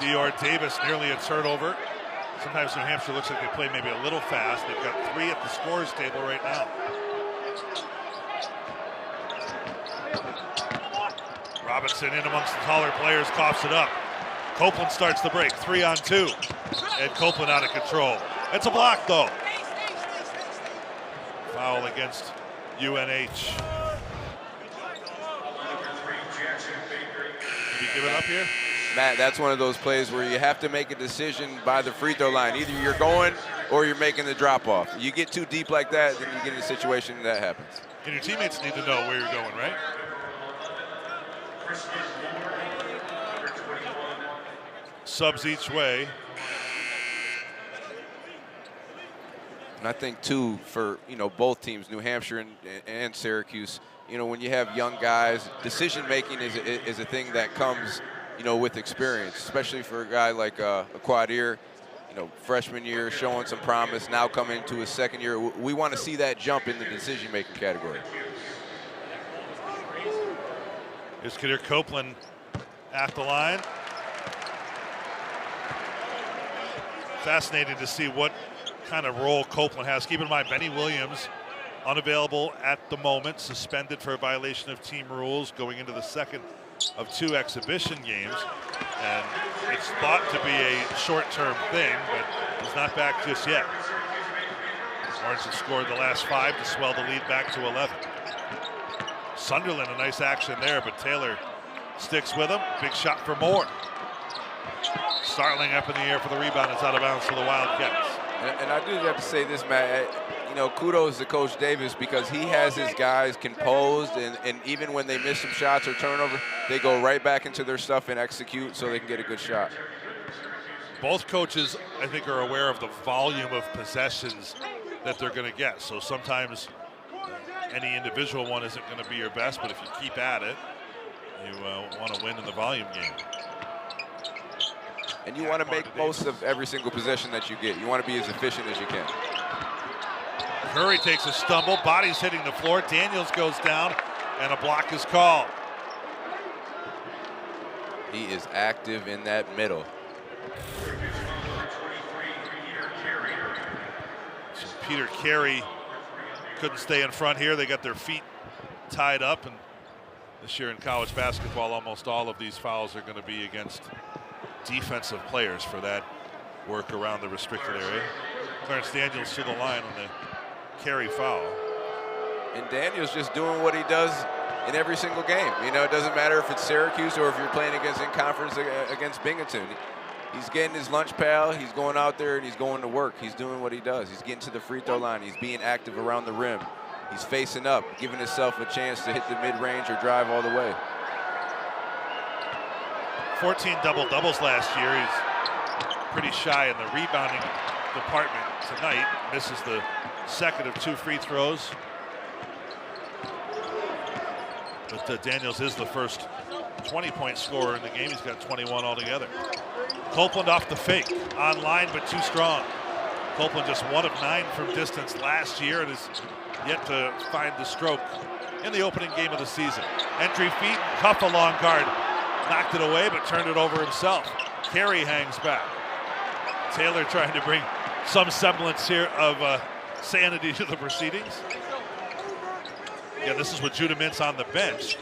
Dior Davis nearly a turnover. Sometimes New Hampshire looks like they play maybe a little fast. They've got 3 at the scorers table right now. Robinson in amongst the taller players, coughs it up. Copeland starts the break, 3-on-2. And Copeland out of control. It's a block though. Foul against UNH. Did he give it up here? Matt, that's one of those plays where you have to make a decision by the free throw line. Either you're going or you're making the drop off. You get too deep like that, then you get in a situation that happens. And your teammates need to know where you're going, right? Subs each way. And I think too, for both teams, New Hampshire and Syracuse, when you have young guys, decision making is a thing that comes with experience, especially for a guy like a Quadir, freshman year, showing some promise, now coming into his second year. We want to see that jump in the decision-making category. Here's Quadir Copeland at the line. Fascinating to see what kind of role Copeland has. Keep in mind, Benny Williams, unavailable at the moment, suspended for a violation of team rules going into the second of 2 exhibition games, and it's thought to be a short-term thing, but he's not back just yet. Orange have scored the last 5 to swell the lead back to 11. Sunderland, a nice action there, but Taylor sticks with him. Big shot for Moore. Starling up in the air for the rebound. It's out of bounds for the Wildcats. And I do have to say this, Matt. Kudos to Coach Davis, because he has his guys composed, and even when they miss some shots or turnover, they go right back into their stuff and execute so they can get a good shot. Both coaches, I think, are aware of the volume of possessions that they're going to get. So sometimes any individual one isn't going to be your best, but if you keep at it, you want to win in the volume game. And you want to make most of every single possession that you get. You want to be as efficient as you can. Curry takes a stumble, body's hitting the floor. Daniels goes down, and a block is called. He is active in that middle. So Peter Carey couldn't stay in front here. They got their feet tied up, and this year in college basketball, almost all of these fouls are going to be against defensive players for that work around the restricted area. Clarence Daniels to the line on the Carey foul. And Daniels just doing what he does in every single game. It doesn't matter if it's Syracuse or if you're playing in conference against Binghamton. He's getting his lunch pail, he's going out there and he's going to work. He's doing what he does. He's getting to the free throw line. He's being active around the rim. He's facing up, giving himself a chance to hit the mid-range or drive all the way. 14 double-doubles last year. He's pretty shy in the rebounding department tonight. Misses the second of 2 free throws. But Daniels is the first 20-point scorer in the game. He's got 21 altogether. Copeland off the fake. Online, but too strong. Copeland just 1 of 9 from distance last year and is yet to find the stroke in the opening game of the season. Entry feet, Cuff a long guard. Knocked it away, but turned it over himself. Carey hangs back. Taylor trying to bring some semblance here of sanity to the proceedings. Yeah, this is with Judah Mintz on the bench.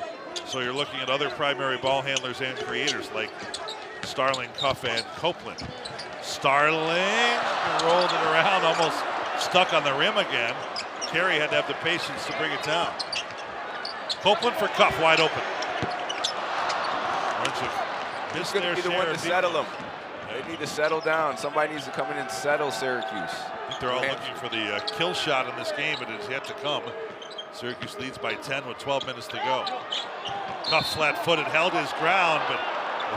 So you're looking at other primary ball handlers and creators like Starling, Cuff, and Copeland. Starling rolled it around, almost stuck on the rim again. Carey had to have the patience to bring it down. Copeland for Cuff, wide open. Orange have missed their share. One to settle them. They need to settle down. Somebody needs to come in and settle Syracuse. I think they're all looking for the kill shot in this game, but it's yet to come. Syracuse leads by 10 with 12 minutes to go. Cuff flat-footed, held his ground, but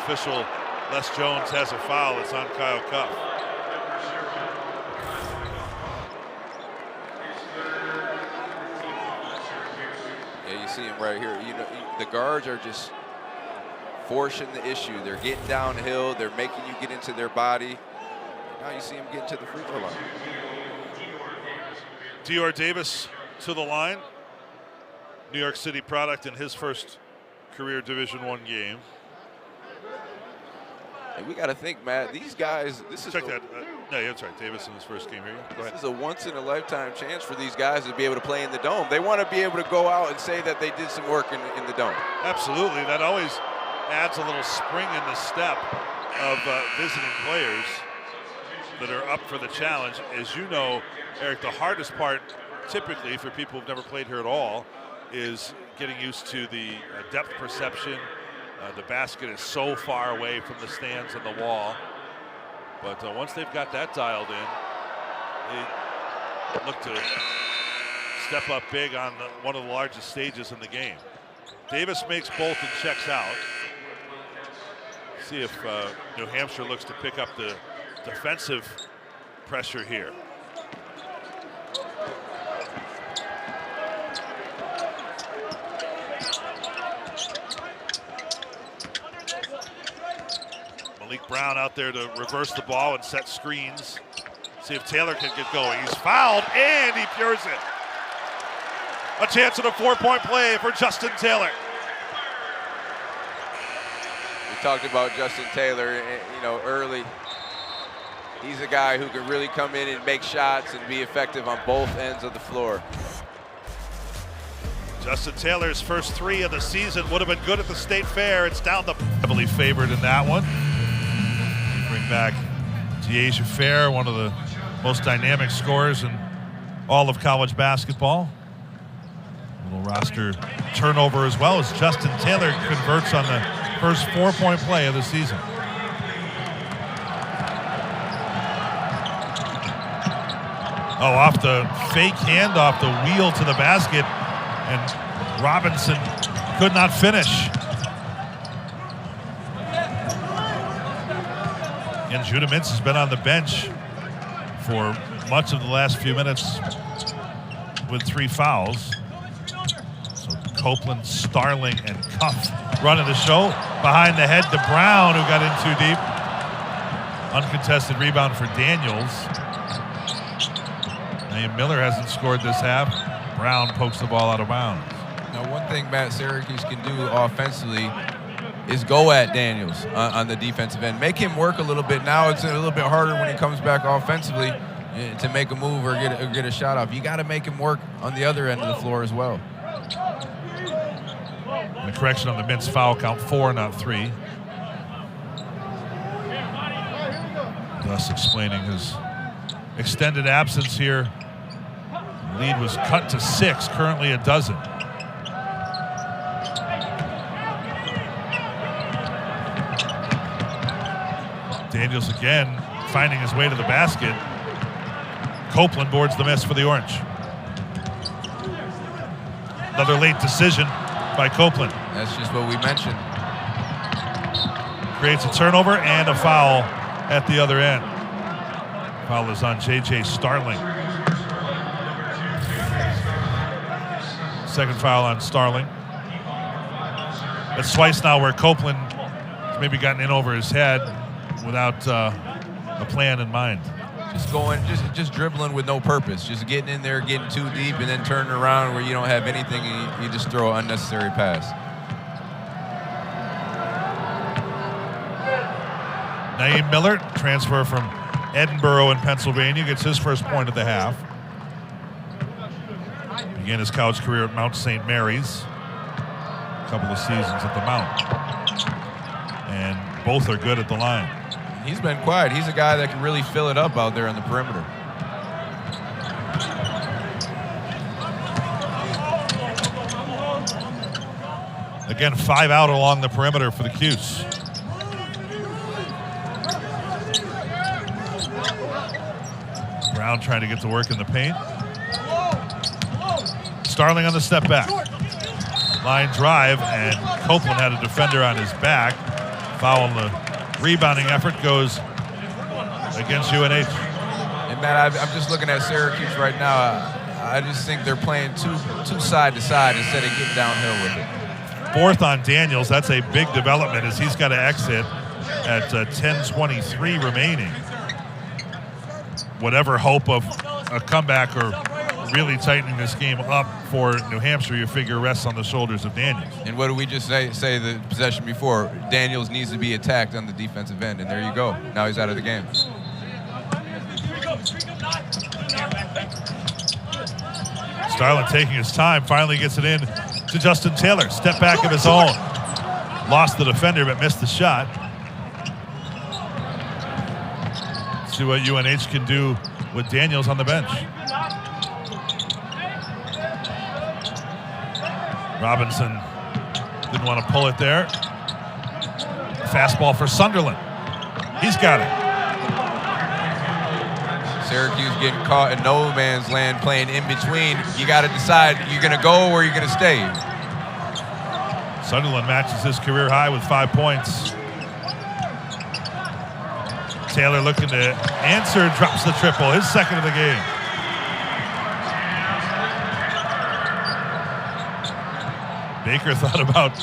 official Les Jones has a foul. It's on Kyle Cuff. Yeah, you see him right here. You know, the guards are just forcing the issue. They're getting downhill. They're making you get into their body. Now you see him get to the free throw line. Dior Davis to the line. New York City product in his first career Division I game. And we got to think, Matt, these guys, this is check that. No, that's right. Davis in his first game here. Go ahead. This is a once-in-a-lifetime chance for these guys to be able to play in the dome. They want to be able to go out and say that they did some work in the dome. Absolutely. That always adds a little spring in the step of visiting players that are up for the challenge. As you know, Eric, the hardest part typically for people who've never played here at all is getting used to the depth perception. The basket is so far away from the stands and the wall. But once they've got that dialed in, they look to step up big on one of the largest stages in the game. Davis makes both and checks out. See if New Hampshire looks to pick up the defensive pressure here. Malik Brown out there to reverse the ball and set screens. See if Taylor can get going. He's fouled and he pures it. A chance at a 4-point play for Justin Taylor. We talked about Justin Taylor, you know, early. He's a guy who can really come in and make shots and be effective on both ends of the floor. Justin Taylor's first 3 of the season would have been good at the State Fair. It's down to heavily favored in that one. Bring back Deasia Fair, one of the most dynamic scorers in all of college basketball. Little roster turnover as well as Justin Taylor converts on the first 4-point play of the season. Oh, off the fake handoff, the wheel to the basket, and Robinson could not finish. And Judah Mintz has been on the bench for much of the last few minutes with 3 fouls. So Copeland, Starling, and Cuff running the show. Behind the head to Brown, who got in too deep. Uncontested rebound for Daniels. Naeem Miller hasn't scored this half. Brown pokes the ball out of bounds. Now, one thing Matt Syracuse can do offensively is go at Daniels on the defensive end. Make him work a little bit. Now it's a little bit harder when he comes back offensively to make a move or get a shot off. You got to make him work on the other end of the floor as well. And a correction on the Mintz foul count, 4, not 3. Thus explaining his extended absence here. Lead was cut to 6, currently a dozen. Daniels again finding his way to the basket. Copeland boards the miss for the Orange. Another late decision by Copeland. That's just what we mentioned. Creates a turnover and a foul at the other end. Foul is on J.J. Starling. Second foul on Starling. That's twice now where Copeland has maybe gotten in over his head without a plan in mind. Just going, just dribbling with no purpose. Just getting in there, getting too deep, and then turning around where you don't have anything, and you just throw an unnecessary pass. Naeem Miller, transfer from Edinburgh in Pennsylvania, gets his first point of the half. Began his college career at Mount St. Mary's. A couple of seasons at the Mount. And both are good at the line. He's been quiet. He's a guy that can really fill it up out there on the perimeter. Again, 5 out along the perimeter for the Cuse. Brown trying to get to work in the paint. Starling on the step back. Line drive, and Copeland had a defender on his back. Foul on the rebounding effort goes against UNH. And Matt, I'm just looking at Syracuse right now. I just think they're playing too side to side instead of getting downhill with it. Fourth on Daniels. That's a big development as he's got to exit at 10:23 remaining. Whatever hope of a comeback or really tightening this game up for New Hampshire, you figure rests on the shoulders of Daniels. And what did we just say the possession before? Daniels needs to be attacked on the defensive end, and there you go. Now he's out of the game. Starling taking his time, finally gets it in to Justin Taylor. Step back of his own. Lost the defender, but missed the shot. See what UNH can do with Daniels on the bench. Robinson didn't want to pull it there. Fastball for Sunderland. He's got it. Syracuse getting caught in no man's land playing in between. You got to decide, you're going to go or you're going to stay. Sunderland matches his career high with 5 points. Taylor looking to answer, drops the triple, his second of the game. Baker thought about,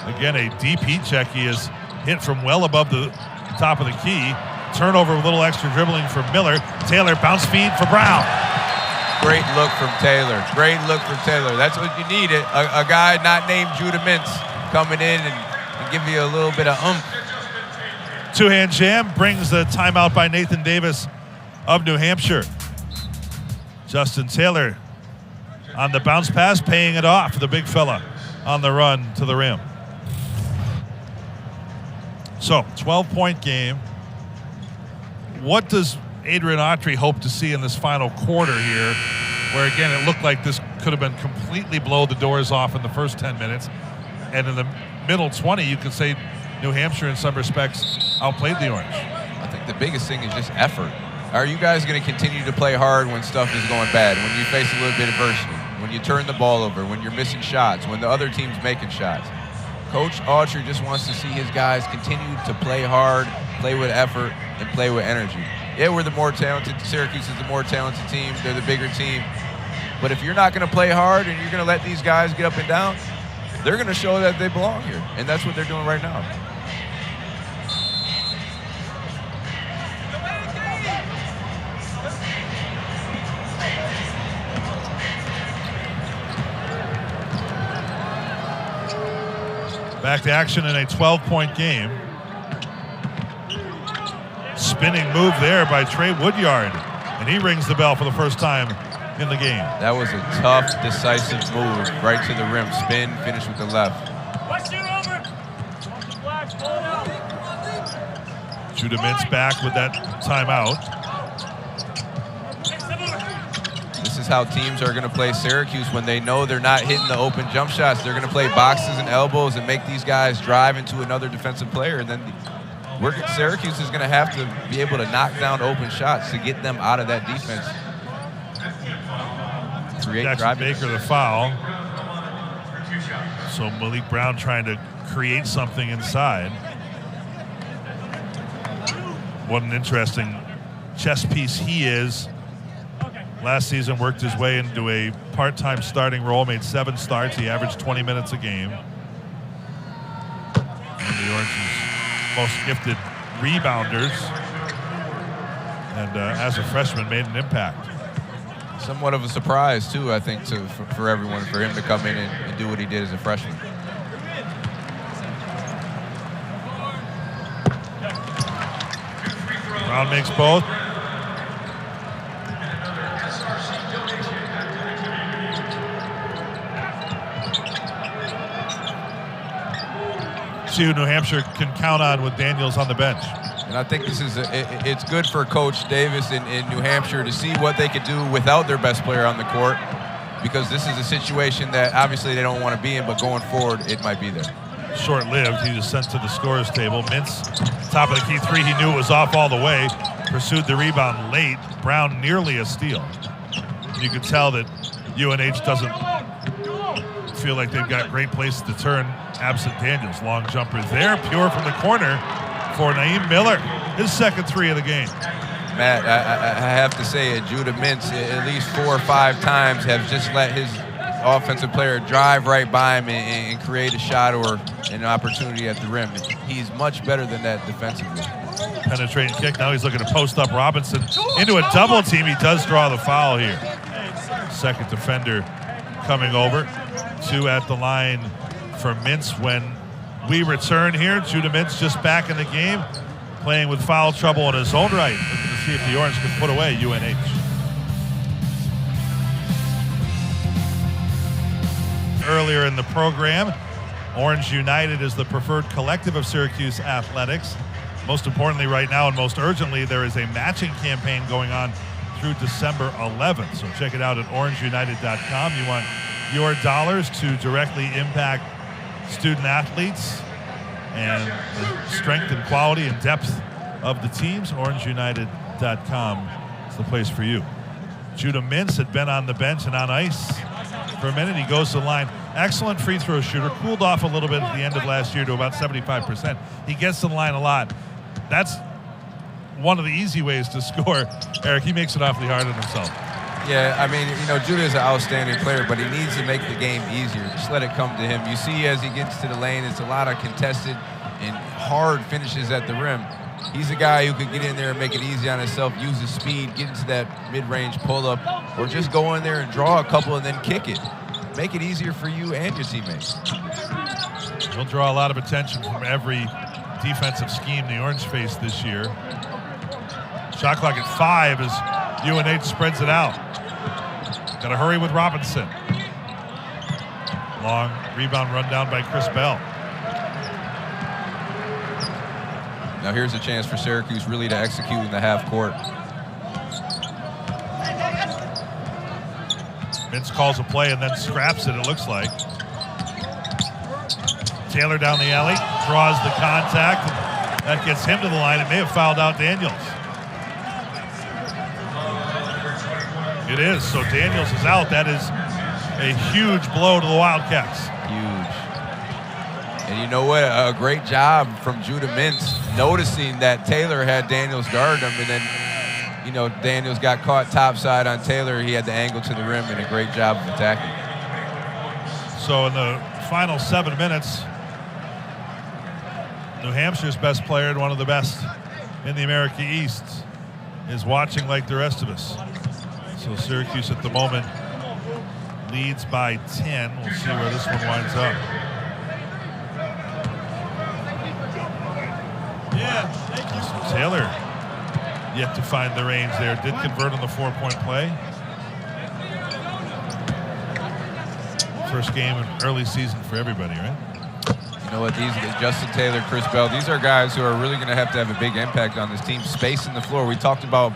again, a deep heat check. He is hit from well above the top of the key. Turnover with a little extra dribbling for Miller. Taylor, bounce feed for Brown. Great look from Taylor. Great look from Taylor. That's what you need. A guy not named Judah Mintz coming in and give you a little bit of oomph. Two-hand jam brings the timeout by Nathan Davis of New Hampshire. Justin Taylor on the bounce pass, paying it off. The big fella on the run to the rim. So, 12-point game. What does Adrian Autry hope to see in this final quarter here, where, again, it looked like this could have been completely blow the doors off in the first 10 minutes, and in the middle 20, you could say New Hampshire, in some respects, outplayed the Orange. I think the biggest thing is just effort. Are you guys going to continue to play hard when stuff is going bad, when you face a little bit of adversity, when you turn the ball over, when you're missing shots, when the other team's making shots? Coach Autry just wants to see his guys continue to play hard, play with effort, and play with energy. Yeah, we're the more talented. Syracuse is the more talented team. They're the bigger team. But if you're not going to play hard and you're going to let these guys get up and down, they're going to show that they belong here. And that's what they're doing right now. Back to action in a 12-point game. Spinning move there by Trey Woodyard, and he rings the bell for the first time in the game. That was a tough, decisive move right to the rim. Spin, finish with the left. Judah Mintz back with that timeout. This is how teams are going to play Syracuse when they know they're not hitting the open jump shots. They're going to play boxes and elbows and make these guys drive into another defensive player. And then Syracuse is going to have to be able to knock down open shots to get them out of that defense. Jackson Baker the foul. So Malik Brown trying to create something inside. What an interesting chess piece he is. Last season worked his way into a part-time starting role, made 7 starts. He averaged 20 minutes a game. And the Orange's most gifted rebounders. And as a freshman, made an impact. Somewhat of a surprise, too, I think, for everyone, for him to come in and do what he did as a freshman. Brown makes both. See who New Hampshire can count on with Daniels on the bench. And I think this is it's good for Coach Davis in New Hampshire to see what they could do without their best player on the court, because this is a situation that obviously they don't want to be in, but going forward, it might be there. Short-lived. He was sent to the scorer's table. Mintz, top of the key three. He knew it was off all the way. Pursued the rebound late. Brown nearly a steal. You could tell that UNH doesn't feel like they've got great places to turn absent Daniels. Long jumper there, pure from the corner for Naeem Miller. His second 3 of the game. Matt, I have to say, Judah Mintz at least 4 or 5 times have just let his offensive player drive right by him and create a shot or an opportunity at the rim. He's much better than that defensively. Penetrating kick. Now he's looking to post up Robinson into a double team. He does draw the foul here. Second defender coming over. 2 at the line for Mintz when we return here. Judah Mintz just back in the game, playing with foul trouble in his own right. Looking to see if the Orange can put away UNH. Earlier in the program, Orange United is the preferred collective of Syracuse athletics. Most importantly right now and most urgently, there is a matching campaign going on through December 11th. So check it out at orangeunited.com. You want your dollars to directly impact student athletes and the strength and quality and depth of the teams. orangeunited.com is the place for you. Judah Mintz had been on the bench and on ice for a minute. He goes to the line. Excellent free throw shooter. Cooled off a little bit at the end of last year to about 75%. He gets to the line a lot. That's one of the easy ways to score. Eric, he makes it awfully hard on himself. Yeah, I mean, you know, Judah is an outstanding player, but he needs to make the game easier. Just let it come to him. You see as he gets to the lane, it's a lot of contested and hard finishes at the rim. He's a guy who could get in there and make it easy on himself, use his speed, get into that mid-range pull-up, or just go in there and draw a couple and then kick it. Make it easier for you and your teammates. He'll draw a lot of attention from every defensive scheme the Orange faced this year. Shot clock at 5 as UNH spreads it out. Got to hurry with Robinson. Long rebound run down by Chris Bell. Now here's a chance for Syracuse really to execute in the half court. Mintz calls a play and then scraps it looks like. Taylor down the alley, draws the contact. That gets him to the line. It may have fouled out Daniels. It is, so Daniels is out. That is a huge blow to the Wildcats. Huge. And you know what? A great job from Judah Mintz noticing that Taylor had Daniels guard him, and then, you know, Daniels got caught topside on Taylor. He had the angle to the rim, and a great job of attacking. So in the final 7 minutes, New Hampshire's best player and one of the best in the America East is watching like the rest of us. So Syracuse at the moment leads by 10. We'll see where this one winds up. So Taylor yet to find the range there. Did convert on the 4-point play. First game in early season for everybody, right? You know what, these Justin Taylor, Chris Bell, these are guys who are really going to have a big impact on this team. Spacing the floor. We talked about,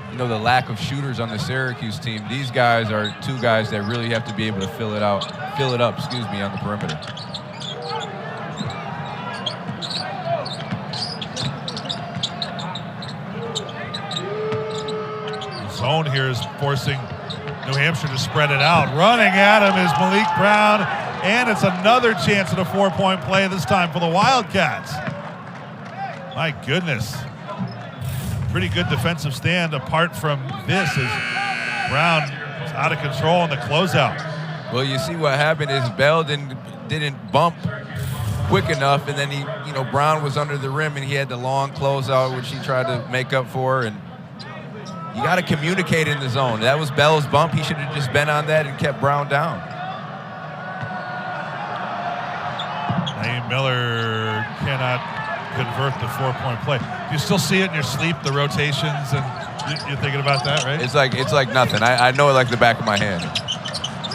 you know, the lack of shooters on the Syracuse team. These guys are 2 guys that really have to be able to fill it up, on the perimeter. The zone here is forcing New Hampshire to spread it out. Running at him is Malik Brown, and it's another chance at a 4-point play, this time for the Wildcats. My goodness. pretty good defensive stand apart from this as Brown is out of control in the closeout. Well, you see what happened is Bell didn't bump quick enough, and then Brown was under the rim, and he had the long closeout, which he tried to make up for. And you got to communicate in the zone. That was Bell's bump. He should have just been on that and kept Brown down. Naeem Miller cannot convert the 4-point play. Do you still see it in your sleep, the rotations, and you're thinking about that, right? It's like nothing. I know it like the back of my hand.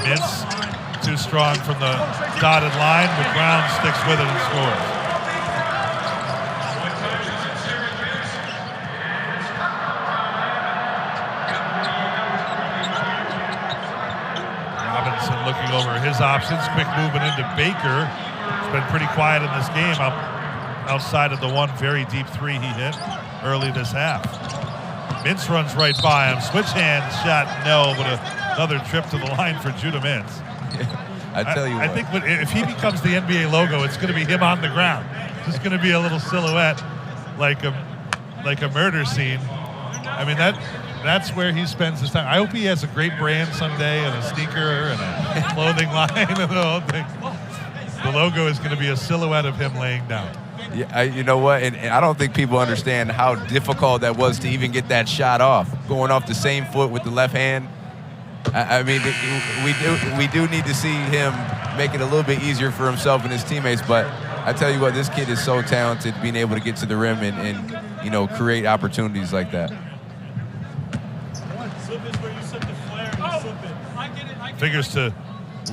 Mintz too strong from the dotted line, but Brown sticks with it and scores. Robinson looking over his options. Quick movement into Baker. It's been pretty quiet in this game outside of the one very deep three he hit early this half. Mintz runs right by him. Switch hand shot, no, but another trip to the line for Judah Mintz. I tell you what. I think if he becomes the NBA logo, it's going to be him on the ground. It's going to be a little silhouette like a murder scene. I mean, that's where he spends his time. I hope he has a great brand someday and a sneaker and a clothing line and the whole thing. The logo is going to be a silhouette of him laying down. Yeah, you know what? And I don't think people understand how difficult that was to even get that shot off, going off the same foot with the left hand. I mean, we do need to see him make it a little bit easier for himself and his teammates. But I tell you what, this kid is so talented, being able to get to the rim and create opportunities like that. Figures to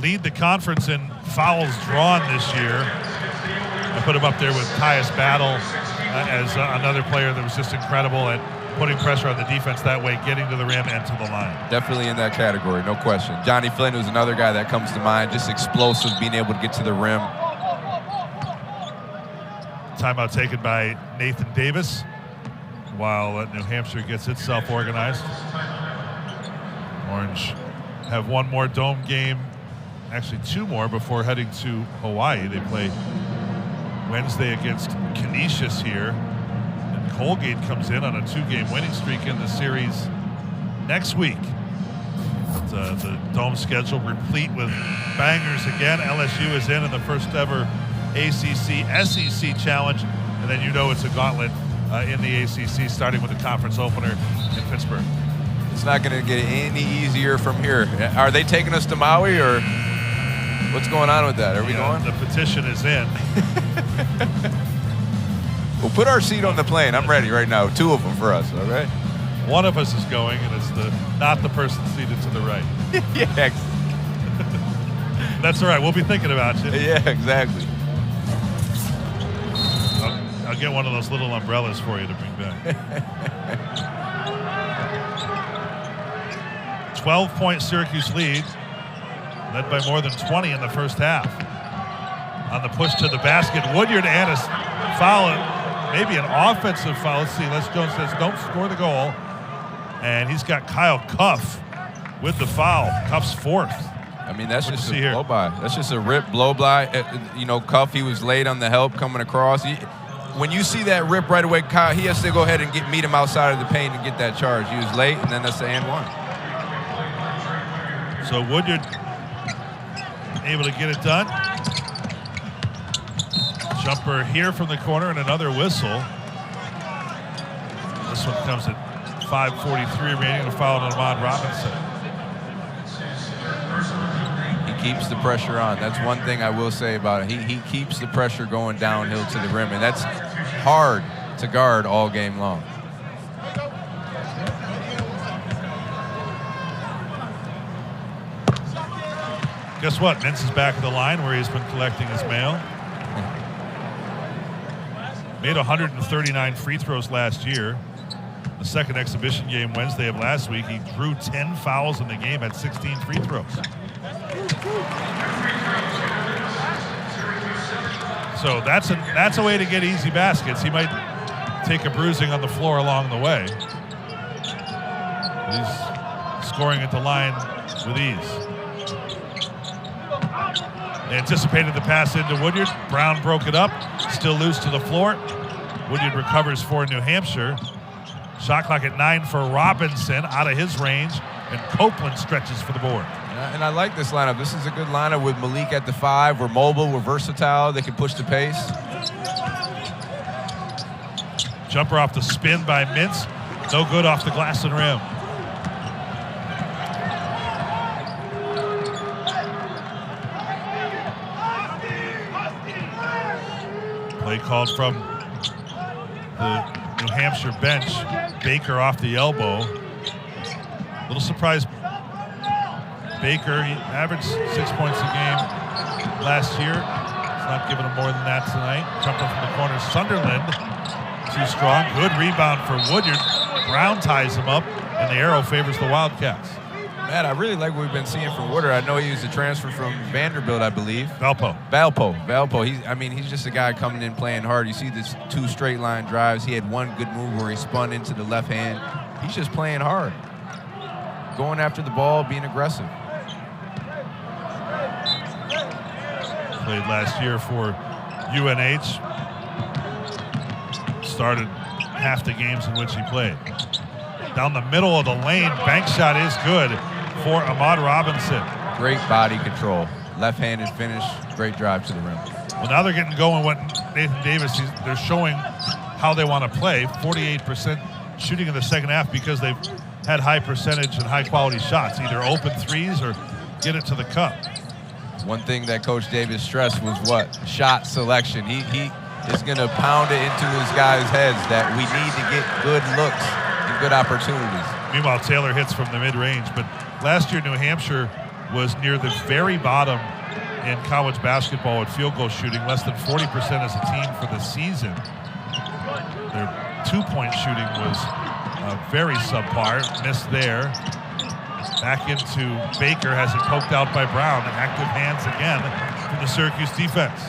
lead the conference in fouls drawn this year. I put him up there with Tyus Battle as another player that was just incredible at putting pressure on the defense that way, getting to the rim and to the line. Definitely in that category, no question. Johnny Flynn was another guy that comes to mind, just explosive, being able to get to the rim. Timeout taken by Nathan Davis while New Hampshire gets itself organized. Orange have one more dome game, actually two more before heading to Hawaii. They play Wednesday against Canisius here. And Colgate comes in on a 2-game winning streak in the series next week. The dome schedule replete with bangers again. LSU is in the first ever ACC SEC challenge. And then it's a gauntlet in the ACC, starting with the conference opener in Pittsburgh. It's not going to get any easier from here. Are they taking us to Maui, or what's going on with that? Are we going? The petition is in. We'll put our seat on the plane. I'm ready right now. 2 of them for us, all right? One of us is going, and it's not the person seated to the right. Yeah. That's all right. We'll be thinking about you. Yeah, exactly. I'll get one of those little umbrellas for you to bring back. 12-point Syracuse lead, led by more than 20 in the first half. On the push to the basket, Woodyard and a foul, maybe an offensive foul. Let's see, Les Jones says don't score the goal. And he's got Kyle Cuff with the foul. Cuff's fourth. I mean, that's just a blow by. That's just a rip blow by. Cuff, he was late on the help coming across. When you see that rip right away, Kyle, he has to go ahead and meet him outside of the paint and get that charge. He was late, and then that's the and one. So Woodyard able to get it done. Jumper here from the corner and another whistle. This one comes at 5:43 remaining. A foul on Ahmad Robinson. He keeps the pressure on. That's one thing I will say about it. He keeps the pressure going downhill to the rim, and that's hard to guard all game long. Guess what? Mintz is back at the line where he's been collecting his mail. Made 139 free throws last year. The second exhibition game Wednesday of last week, he drew 10 fouls in the game, had 16 free throws. So that's a way to get easy baskets. He might take a bruising on the floor along the way. He's scoring at the line with ease. They anticipated the pass into Woodyard. Brown broke it up. Still loose to the floor. Woodyard recovers for New Hampshire. Shot clock at 9 for Robinson, out of his range, and Copeland stretches for the board. And I like this lineup. This is a good lineup with Malik at the 5. We're mobile, we're versatile, they can push the pace. Jumper off the spin by Mintz. No good off the glass and rim. Play called from the New Hampshire bench. Baker off the elbow. A little surprised. Baker, he averaged 6 points a game last year. He's not giving him more than that tonight. Jumper from the corner. Sunderland, too strong. Good rebound for Woodyard. Brown ties him up, and the arrow favors the Wildcats. Man, I really like what we've been seeing from Woodard. I know he was a transfer from Vanderbilt, I believe. Valpo. He's just a guy coming in playing hard. You see this 2 straight line drives. He had one good move where he spun into the left hand. He's just playing hard. Going after the ball, being aggressive. Played last year for UNH. Started half the games in which he played. Down the middle of the lane, bank shot is good for Ahmad Robinson. Great body control. Left-handed finish, great drive to the rim. Well, now they're getting going with Nathan Davis. They're showing how they want to play. 48% shooting in the second half because they've had high percentage and high-quality shots, either open threes or get it to the cup. One thing that Coach Davis stressed was what? Shot selection. He is going to pound it into his guys' heads that we need to get good looks and good opportunities. Meanwhile, Taylor hits from the mid-range. But last year, New Hampshire was near the very bottom in college basketball at field goal shooting, less than 40% as a team for the season. Their two-point shooting was very subpar, missed there. Back into Baker, has it poked out by Brown. Active hands again from the Syracuse defense.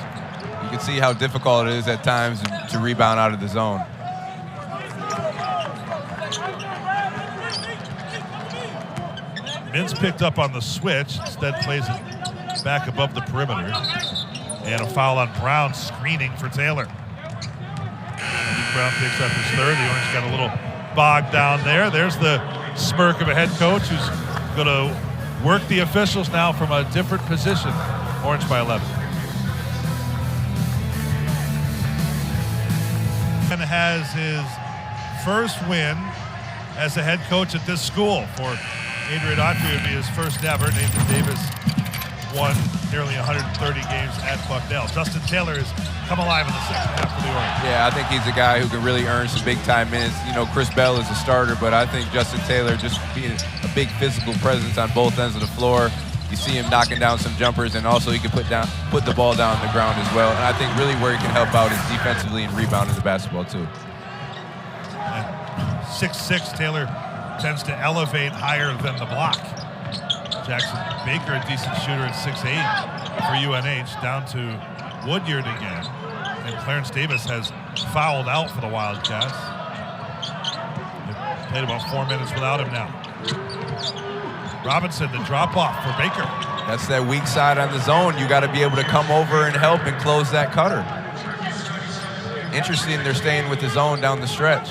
You can see how difficult it is at times to rebound out of the zone. Mintz picked up on the switch, instead plays it back above the perimeter. And a foul on Brown, screening for Taylor. Brown picks up his third. The Orange got a little bogged down there. There's the smirk of a head coach who's going to work the officials now from a different position. Orange by 11. And has his first win as a head coach at this school. For Adrian Autry, it would be his first ever. Nathan Davis won nearly 130 games at Bucknell. Justin Taylor has come alive in the second half for the Orange. Yeah, I think he's a guy who can really earn some big-time minutes. You know, Chris Bell is a starter, but I think Justin Taylor just being a big physical presence on both ends of the floor. You see him knocking down some jumpers, and also he can put the ball down on the ground as well. And I think really where he can help out is defensively and rebounding the basketball too. At 6'6", Taylor tends to elevate higher than the block. Jackson Baker, a decent shooter at 6'8" for UNH, down to Woodyard again. And Clarence Davis has fouled out for the Wildcats. They've played about 4 minutes without him now. Robinson, the drop-off for Baker. That's that weak side on the zone. You got to be able to come over and help and close that cutter. Interesting, they're staying with the zone down the stretch.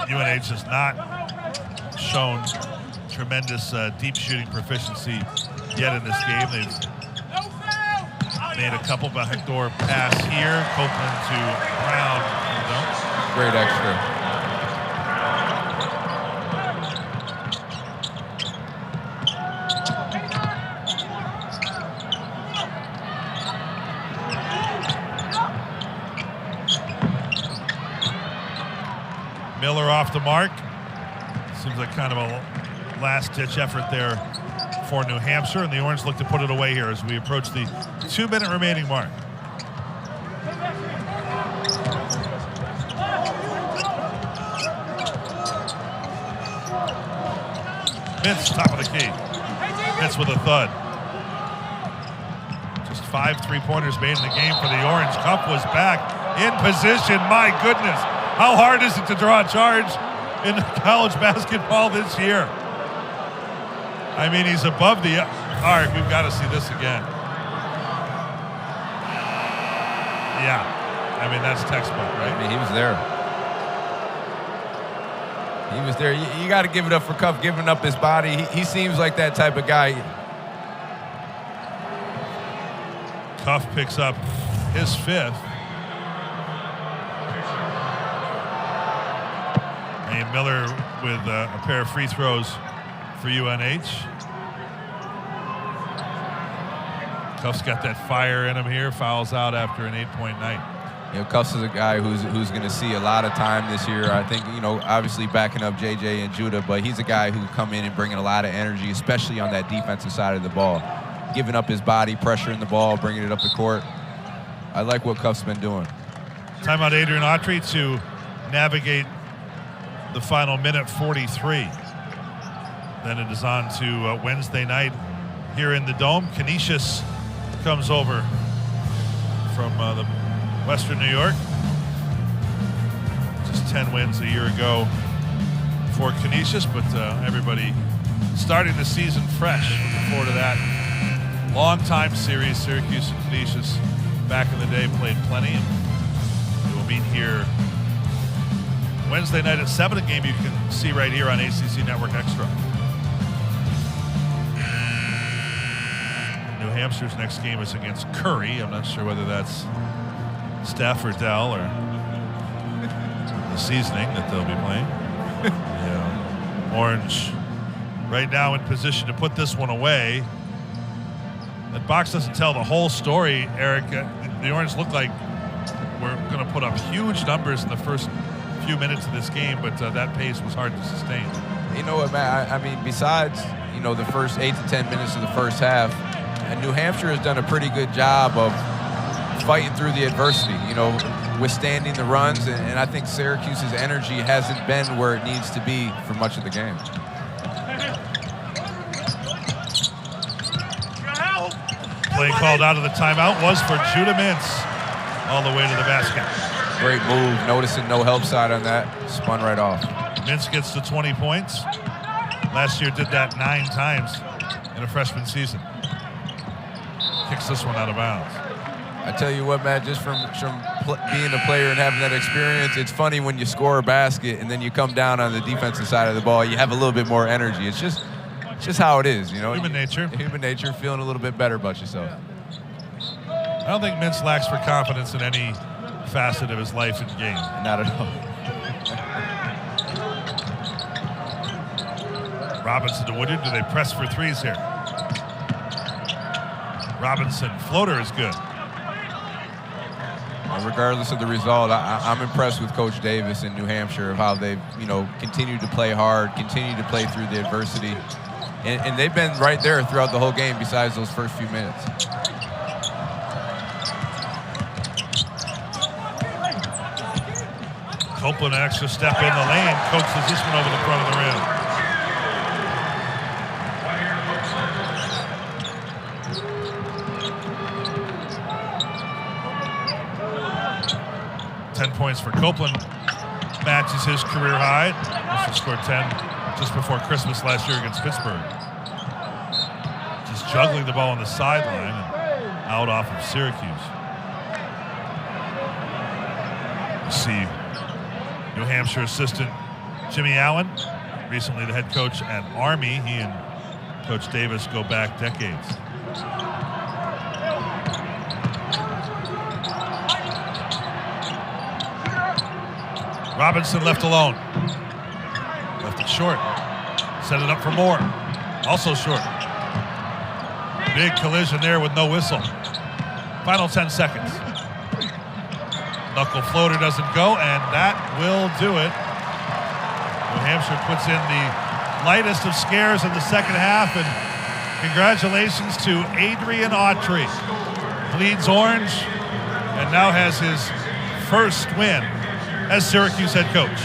UNH has not shown tremendous deep shooting proficiency yet in this game. They've made a couple backdoor pass here. Copeland to Brown. Great extra. Miller off the mark. Seems like kind of a last-ditch effort there for New Hampshire, and the Orange look to put it away here as we approach the 2-minute remaining mark. Mintz, top of the key. Mintz with a thud. Just 5 3-pointers made in the game for the Orange. Cup was back in position. My goodness. How hard is it to draw a charge in college basketball this year? I mean, he's above the arc. We've got to see this again. Yeah. I mean, that's textbook, right? I mean, he was there. He was there. You got to give it up for Cuff giving up his body. He seems like that type of guy. Cuff picks up his 5th. And Miller with a pair of free throws for UNH. Cuff's got that fire in him here, fouls out after an 8-point night. You know, Cuffs is a guy who's going to see a lot of time this year. I think, you know, obviously backing up JJ and Judah, but he's a guy who come in and bringing a lot of energy, especially on that defensive side of the ball. Giving up his body, pressuring the ball, bringing it up the court. I like what Cuff's been doing. Timeout Adrian Autry to navigate the final minute 43. Then it is on to Wednesday night here in the Dome. Canisius comes over from the Western New York. Just 10 wins a year ago for Canisius, but everybody starting the season fresh. Looking forward to that. Long-time series, Syracuse and Canisius back in the day played plenty. And we will meet here Wednesday night at 7, a game you can see right here on ACC Network Extra. New Hampshire's next game is against Curry. I'm not sure whether that's Steph or Dell or the seasoning that they'll be playing. Yeah. Orange right now in position to put this one away. That box doesn't tell the whole story, Eric. The Orange look like we're going to put up huge numbers in the first few minutes of this game, but that pace was hard to sustain. You know what, Matt? I mean, besides, you know, the first 8 to 10 minutes of the first half, New Hampshire has done a pretty good job of fighting through the adversity, you know, withstanding the runs, and I think Syracuse's energy hasn't been where it needs to be for much of the game. Play called out of the timeout was for Judah Mintz all the way to the basket. Great move, noticing no help side on that, spun right off. Mintz gets to 20 points. Last year did that 9 times in a freshman season. Kicks this one out of bounds. I tell you what, Matt, just from being a player and having that experience, it's funny when you score a basket and then you come down on the defensive side of the ball, you have a little bit more energy. It's just how it is, you know. Human nature. Human nature, feeling a little bit better about yourself. I don't think Mintz lacks for confidence in any facet of his life and game. Not at all. Robinson to Woodard. Do they press for threes here? Robinson, floater is good. Regardless of the result, I'm impressed with Coach Davis in New Hampshire of how they've, you know, continued to play hard, continued to play through the adversity. And they've been right there throughout the whole game besides those first few minutes. Copeland, an extra step in the lane, coaxes this one over the front of the rim. Points for Copeland, matches his career high. Also scored 10 just before Christmas last year against Pittsburgh. Just juggling the ball on the sideline and out off of Syracuse. You see New Hampshire assistant Jimmy Allen, recently the head coach at Army. He and Coach Davis go back decades. Robinson left alone. Left it short. Set it up for Moore. Also short. Big collision there with no whistle. Final 10 seconds. Knuckle floater doesn't go, and that will do it. New Hampshire puts in the lightest of scares in the second half, and congratulations to Adrian Autry. Bleeds orange, and now has his first win as Syracuse head coach.